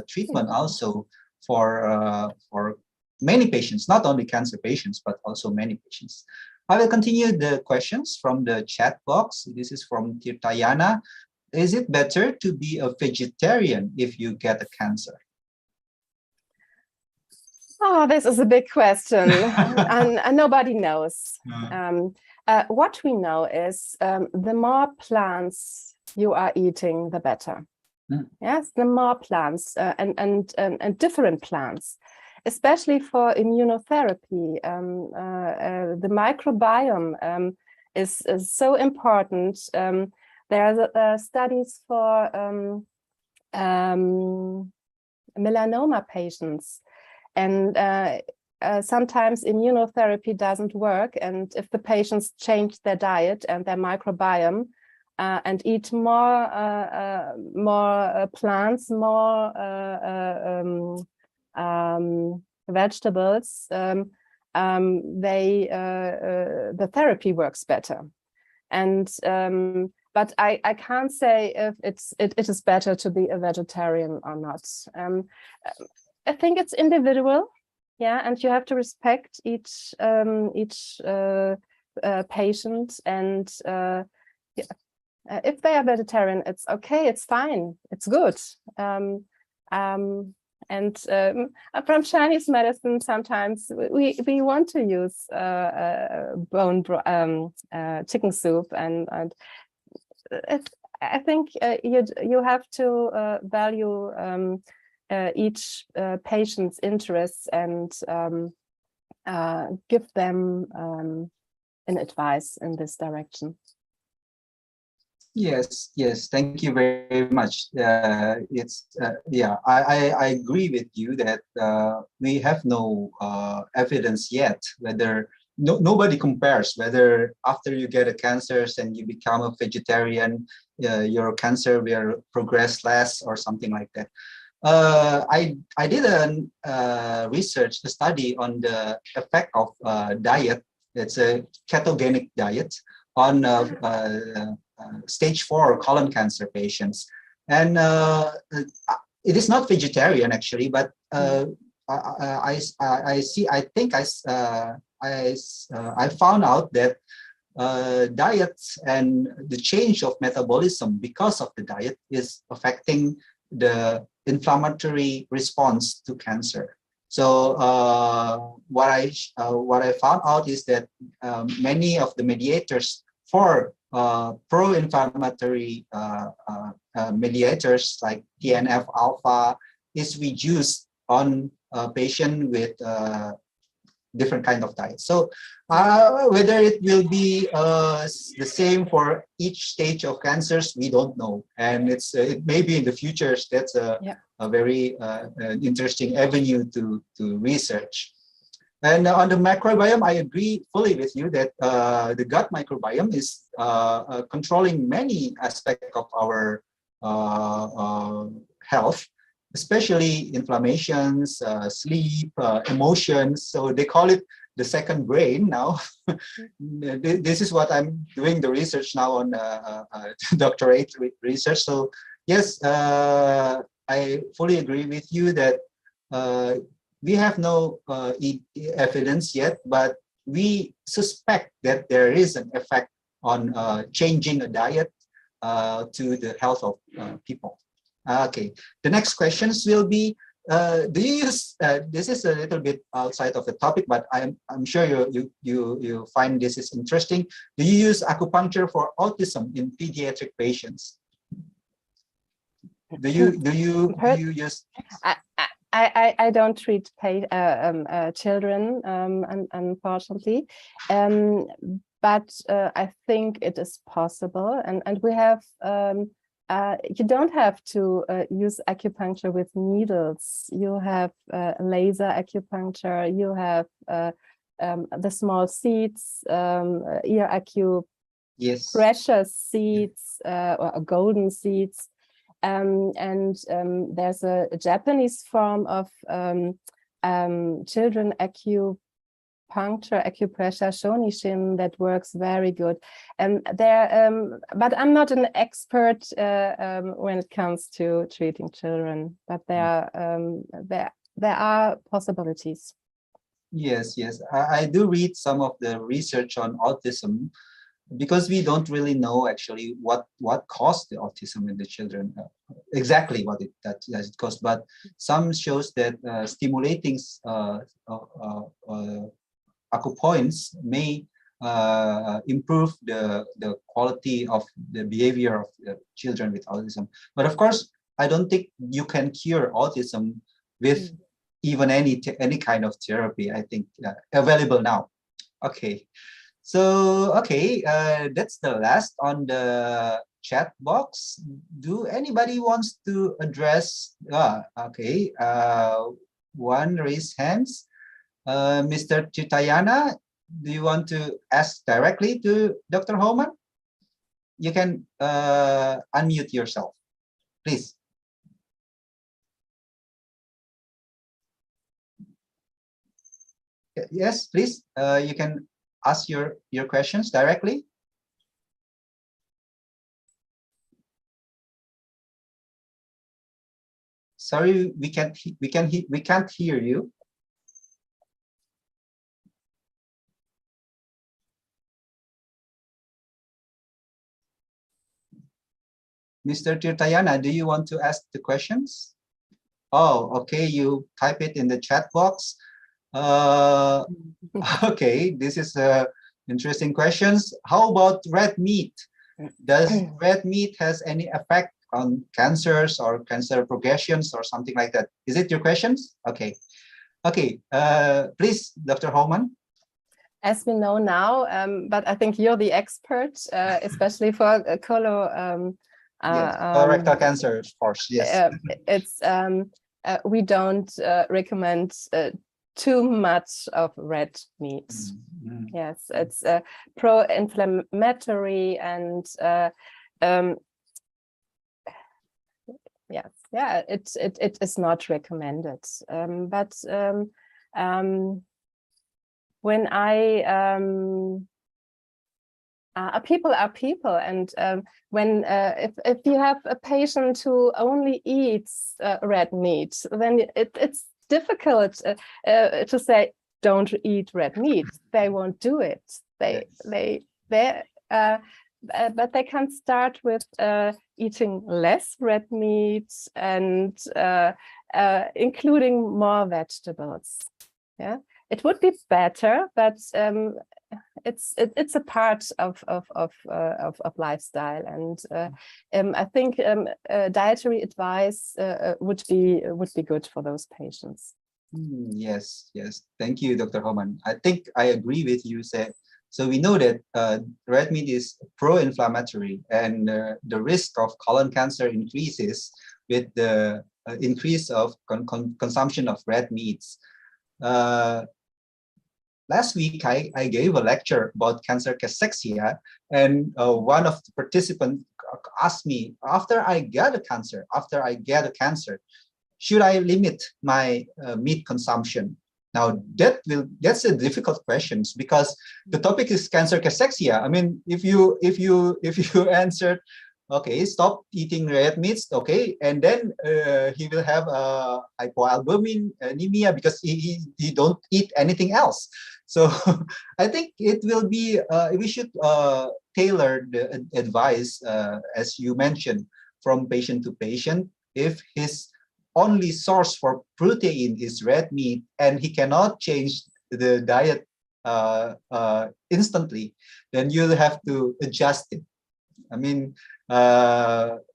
treatment also for many patients, not only cancer patients, but also many patients. I will continue the questions from the chat box. This is from Tirtayana. Is it better to be a vegetarian if you get a cancer? Oh, this is a big question, and nobody knows. What we know is the more plants you are eating, the better. Yes, the more plants and different plants, especially for immunotherapy. The microbiome is so important. There are studies for melanoma patients. And sometimes immunotherapy doesn't work, and if the patients change their diet and their microbiome and eat more plants, more vegetables, the therapy works better. And but I can't say if it is better to be a vegetarian or not. I think it's individual, yeah, and you have to respect each patient, and if they are vegetarian, it's okay, it's fine, it's good. And from Chinese medicine, sometimes we want to use chicken soup, and I think you have to value each patient's interests and give them an advice in this direction. Yes, yes, thank you very much. Yeah, I agree with you that we have no evidence yet whether nobody compares whether after you get a cancer and you become a vegetarian, your cancer will progress less or something like that. I did a research study on the effect of diet. It's a ketogenic diet on stage 4 colon cancer patients, and it is not vegetarian actually, but I found out that diets and the change of metabolism because of the diet is affecting the inflammatory response to cancer. So what I found out is that many of the mediators for pro-inflammatory mediators like TNF alpha is reduced on a patient with different kind of diet. So whether it will be the same for each stage of cancers, we don't know, and it may be in the future. That's a very interesting avenue to research. And on the microbiome, I agree fully with you that the gut microbiome is controlling many aspects of our health, especially inflammations, sleep, emotions. So they call it the second brain now. This is what I'm doing the research now on doctorate research. So yes, I fully agree with you that we have no evidence yet, but we suspect that there is an effect on changing a diet to the health of people. Okay, the next questions will be, do you use, this is a little bit outside of the topic, but I'm sure you find this is interesting. Do you use acupuncture for autism in pediatric patients? Do you use? I don't treat children, unfortunately, but I think it is possible, and we have. You don't have to use acupuncture with needles. You have laser acupuncture. You have the small seeds, ear acu, yes, precious seeds, or golden seeds. And there's a Japanese form of children acupressure, Shonishin, that works very good. And but I'm not an expert when it comes to treating children. But there are possibilities. Yes, yes, I do read some of the research on autism, because we don't really know actually what caused the autism in the children, exactly what it caused. But some shows that stimulating acupoints may improve the quality of the behavior of the children with autism. But of course, I don't think you can cure autism with even any kind of therapy, I think, available now. Okay. So, okay, that's the last on the chat box. Do anybody wants to address? Okay, one raise hands. Mr. Chitayana, do you want to ask directly to Dr. Homan? You can unmute yourself, please. Yes, please. You can ask your questions directly. Sorry, we can't hear you. Mr. Tirtayana, do you want to ask the questions? Oh, okay. You type it in the chat box. Okay, this is interesting questions. How about red meat? Does red meat has any effect on cancers or cancer progressions or something like that? Is it your questions? Okay. Okay. Please, Dr. Holman. As we know now, but I think you're the expert, especially for Yes, colorectal cancer, of course. Yes. It's we don't recommend too much of red meat. Yes, it's pro-inflammatory and yes, yeah, it is not recommended. But when people are people, and when if you have a patient who only eats red meat, then it's difficult to say don't eat red meat. They won't do it. But they can start with eating less red meat and including more vegetables. Yeah, it would be better, but it's a part of lifestyle, and I think dietary advice would be good for those patients. Yes, yes. Thank you, Dr. Homan. I think I agree with you. So we know that red meat is pro-inflammatory, and the risk of colon cancer increases with the increase of consumption of red meats. Last week, I gave a lecture about cancer cachexia, and one of the participants asked me, after I get a cancer, should I limit my meat consumption? Now that's a difficult question, because the topic is cancer cachexia. I mean, if you answer, okay, stop eating red meats, okay, and then he will have hypoalbumin anemia because he don't eat anything else. So I think it will be we should tailor the advice, as you mentioned, from patient to patient. If his only source for protein is red meat and he cannot change the diet instantly, then you'll have to adjust it. I mean,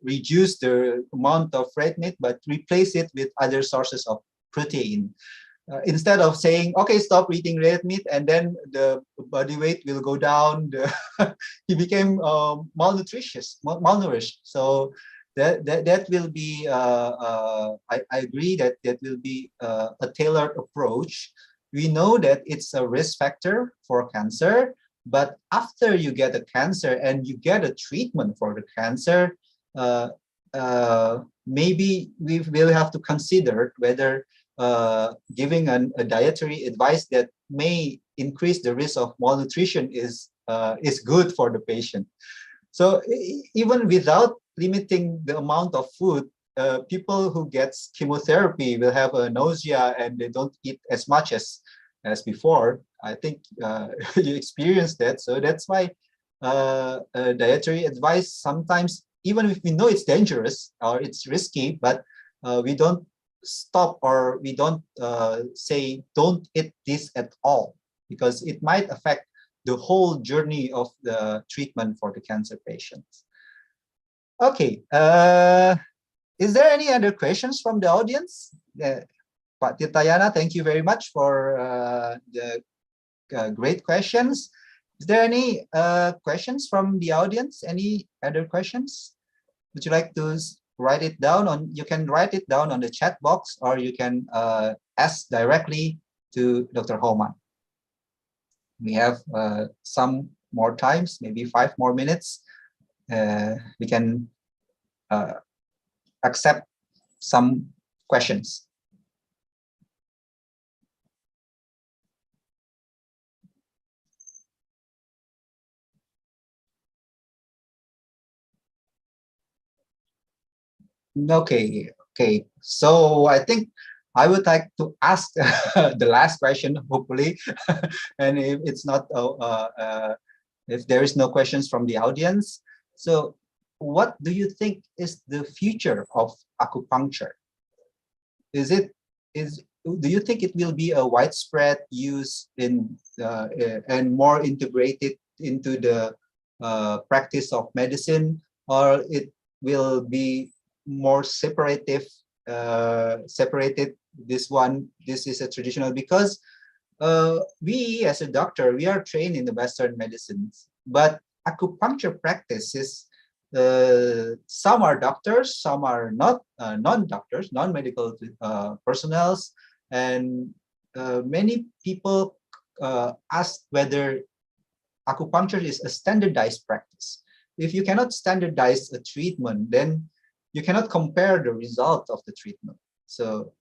reduce the amount of red meat, but replace it with other sources of protein. Instead of saying, okay, stop eating red meat, and then the body weight will go down, he became malnourished. So that will be, I agree that will be a tailored approach. We know that it's a risk factor for cancer, but after you get a cancer and you get a treatment for the cancer, maybe we will have to consider whether giving a dietary advice that may increase the risk of malnutrition is good for the patient. So even without limiting the amount of food, people who get chemotherapy will have a nausea and they don't eat as much as before. I think you experienced that. So that's why dietary advice sometimes, even if we know it's dangerous or it's risky, but we don't stop, or we don't say don't eat this at all, because it might affect the whole journey of the treatment for the cancer patients. Okay, is there any other questions from the audience? Pak Tirtayana, thank you very much for the great questions. Is there any questions from the audience? Any other questions? Would you like to write it down on? You can write it down on the chat box, or you can ask directly to Dr. Holman. We have some more times, maybe 5 more minutes. We can accept some questions. Okay, okay. So I think I would like to ask the last question, hopefully, and if it's not, if there is no questions from the audience. So, what do you think is the future of acupuncture? Do you think it will be a widespread use in and more integrated into the practice of medicine, or it will be more separated? This is a traditional, because we as a doctor, we are trained in the Western medicines, but acupuncture practice is, some are doctors, some are not, non-doctors, non-medical personnel, and many people ask whether acupuncture is a standardized practice. If you cannot standardize a treatment, then you cannot compare the result of the treatment. So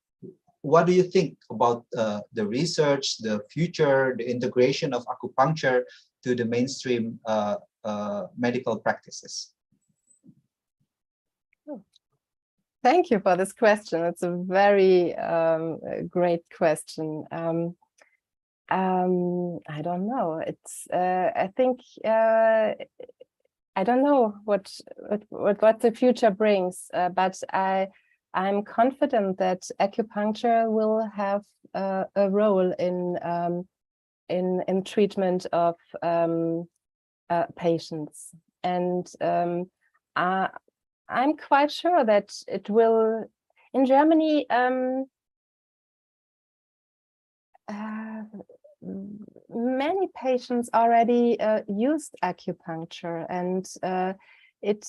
what do you think about the research, the future, the integration of acupuncture to the mainstream medical practices? Thank you for this question. It's a very great question. I don't know. It's I think I don't know what the future brings, but I'm confident that acupuncture will have a role in treatment of patients, and I'm quite sure that it will. In Germany, many patients already used acupuncture, and it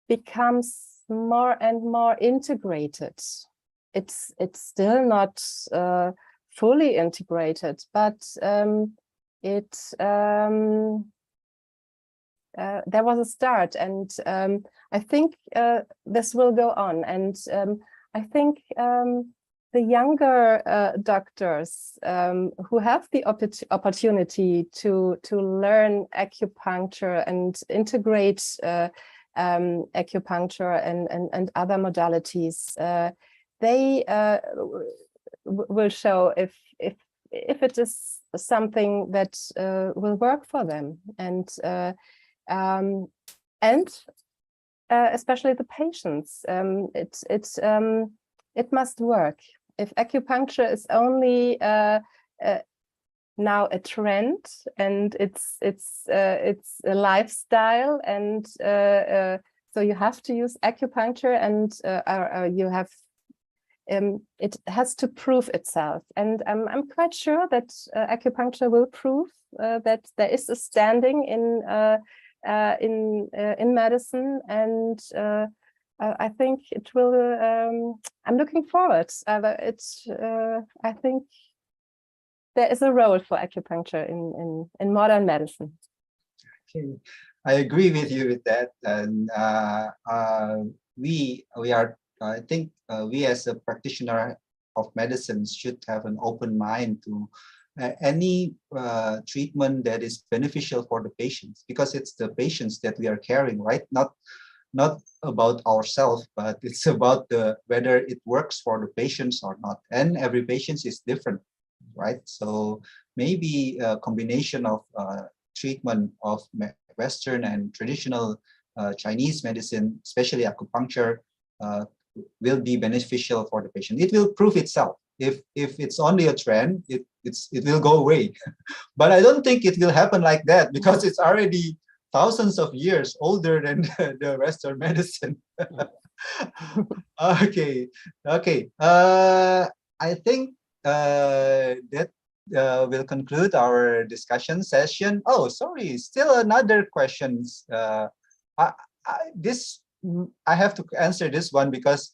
becomes more and more integrated. It's still not fully integrated, but there was a start, and I think this will go on, and I think the younger doctors who have the opportunity to learn acupuncture and integrate acupuncture and other modalities, they will show if it is something that will work for them, and especially the patients. It must work. If acupuncture is only now a trend, and it's a lifestyle, and so you have to use acupuncture, and you have it has to prove itself, and I'm quite sure that acupuncture will prove that there is a standing in medicine, and I think it will. I'm looking forward. I think there is a role for acupuncture in modern medicine. Okay, I agree with you with that, and we are. I think we as a practitioner of medicine should have an open mind to any treatment that is beneficial for the patients, because it's the patients that we are caring, right? Not about ourselves, but it's about whether it works for the patients or not. And every patient is different, right? So maybe a combination of treatment of Western and traditional Chinese medicine, especially acupuncture, will be beneficial for the patient. It will prove itself. If it's only a trend, it will go away. But I don't think it will happen like that, because it's already thousands of years older than the Western medicine. Okay. I think that will conclude our discussion session. Oh, sorry, still another questions. I have to answer this one, because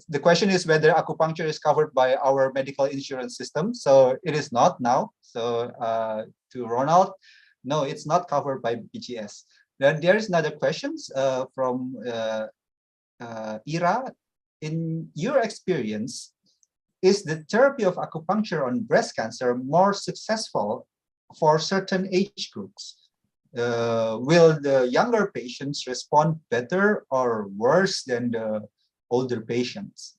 the question is whether acupuncture is covered by our medical insurance system. So it is not now. So to Ronald, no, it's not covered by BGS. Then there is another questions from Ira. In your experience, is the therapy of acupuncture on breast cancer more successful for certain age groups? will the younger patients respond better or worse than the older patients?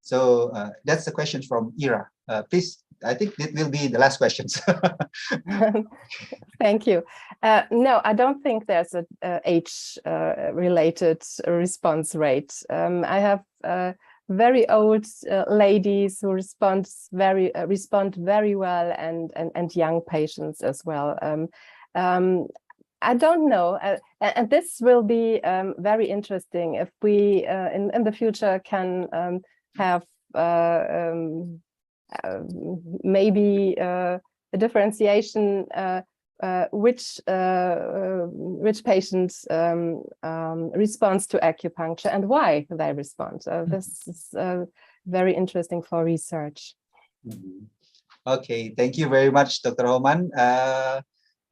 So that's the question from Ira. Please, I think it will be the last questions. Thank you. No, I don't think there's a age-related response rate. I have very old ladies who respond very well, and young patients as well. I don't know, and this will be very interesting if we in the future can have maybe a differentiation which patients responds to acupuncture and why they respond. This is very interesting for research. Okay, thank you very much, Dr. Homan.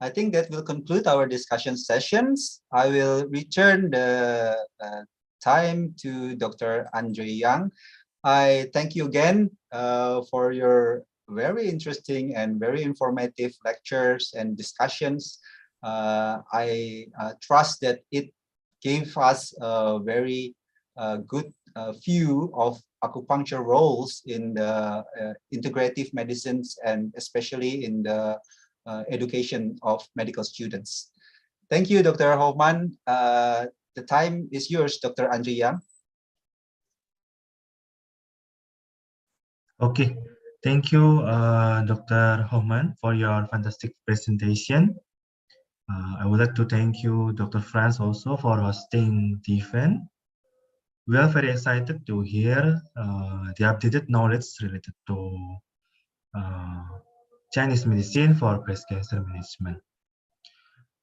I think that will conclude our discussion sessions. I will return the time to Dr. Andre Yang. I thank you again for your very interesting and very informative lectures and discussions. I trust that it gave us a very good view of acupuncture roles in the integrative medicines, and especially in the education of medical students. Thank you, Dr. Homan. The time is yours, Dr. Andre Yang. Okay, thank you, Dr. Homan, for your fantastic presentation. I would like to thank you, Dr. Franz, also for hosting the event. We are very excited to hear the updated knowledge related to Chinese medicine for breast cancer management.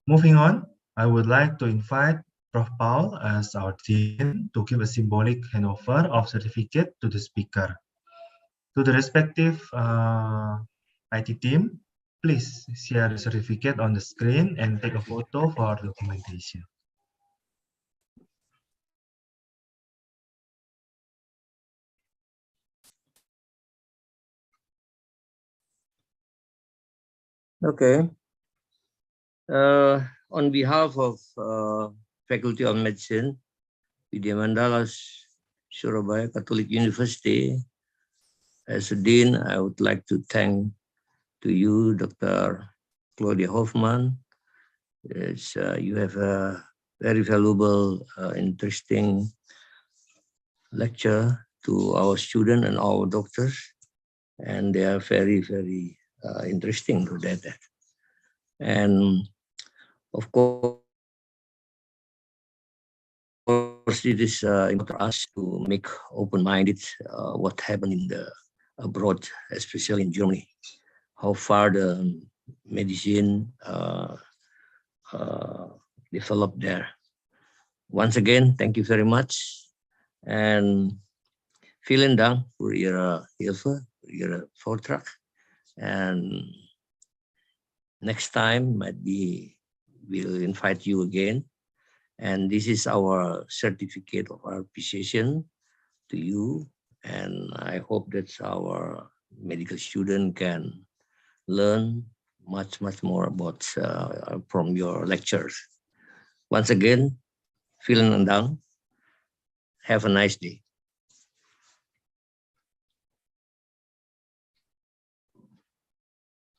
Moving on, I would like to invite Prof. Paul as our dean to give a symbolic handover of certificate to the speaker. To the respective IT team, please share the certificate on the screen and take a photo for documentation. Okay. On behalf of Faculty of Medicine, Vidya Mandala Surabaya Catholic University, as a dean, I would like to thank to you, Dr. Claudia Hoffman. You have a very valuable, interesting lecture to our students and our doctors, and they are very, very interesting to that. And of course, it is important for us to make open-minded what happened in the abroad, especially in Germany, how far the medicine developed there. Once again, thank you very much, and vielen Dank für Ihre Hilfe, für Ihre Vortrag. And next time, might be we'll invite you again. And this is our certificate of our appreciation to you. And I hope that our medical student can learn much more about from your lectures. Once again, vielen Dank. Have a nice day.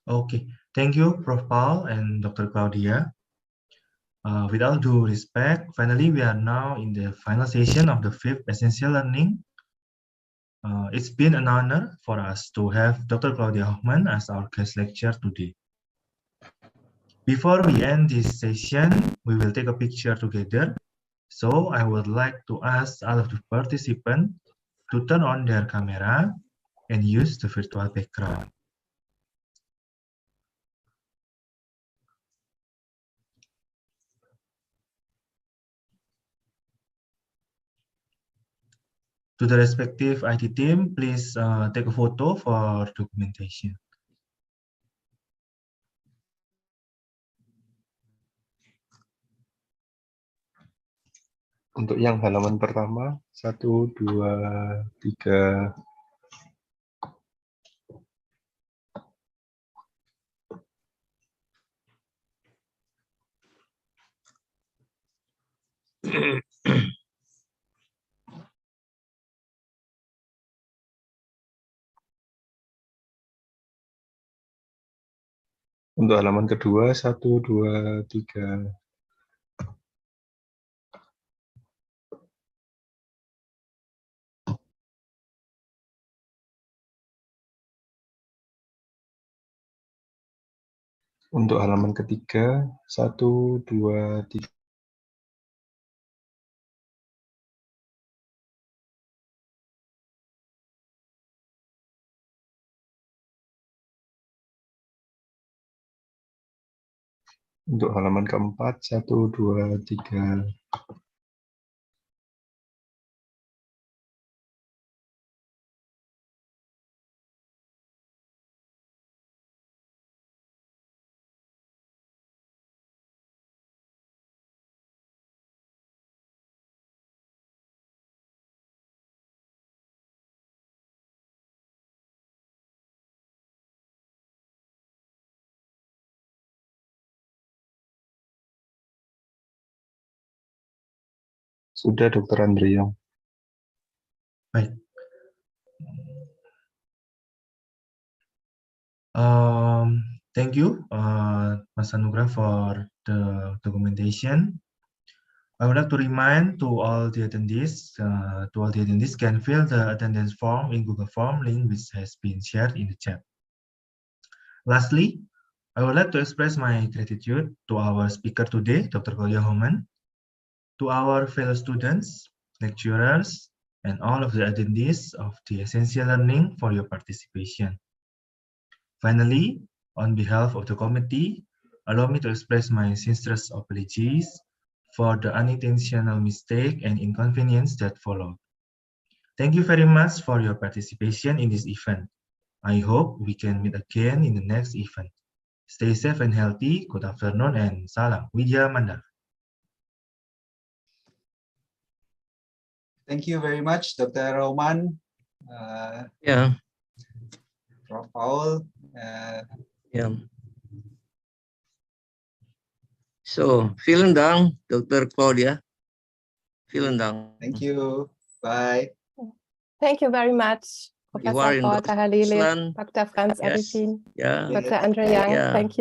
Okay, thank you, Prof. Paul and Dr. Claudia. With all due respect, finally, we are now in the final session of the 5th Essential Learning. It's been an honor for us to have Dr. Claudia Hoffman as our guest lecturer today. Before we end this session, we will take a picture together. So I would like to ask all of the participants to turn on their camera and use the virtual background. To the respective IT team, please take a photo for documentation. Untuk yang halaman pertama, 1, 2, 3. Untuk halaman kedua, 1, 2, 3. Untuk halaman ketiga, 1, 2, 3. Untuk halaman keempat, 1, 2, 3. Sudah, Dr. Andre Yong. Baik. Thank you, Mas Anugrah, for the documentation. I would like to remind to all the attendees can fill the attendance form in Google Form link which has been shared in the chat. Lastly, I would like to express my gratitude to our speaker today, Dr. Claudia Hohmann, to our fellow students, lecturers, and all of the attendees of the Essential Learning for your participation. Finally, on behalf of the committee, allow me to express my sincerest apologies for the unintentional mistake and inconvenience that followed. Thank you very much for your participation in this event. I hope we can meet again in the next event. Stay safe and healthy. Good afternoon and salam Widya Mandala. Thank you very much, Dr. Roman. Yeah. Prof. Paul. Yeah. So, vielen Dank, Dr. Claudia. Vielen Dank. Thank you. Bye. Thank you very much, You are Professor in Volker Halili, Deutschland. Dr. Franz Yes. Arifin, Yeah. Dr. Andre Young. Yeah. Thank you.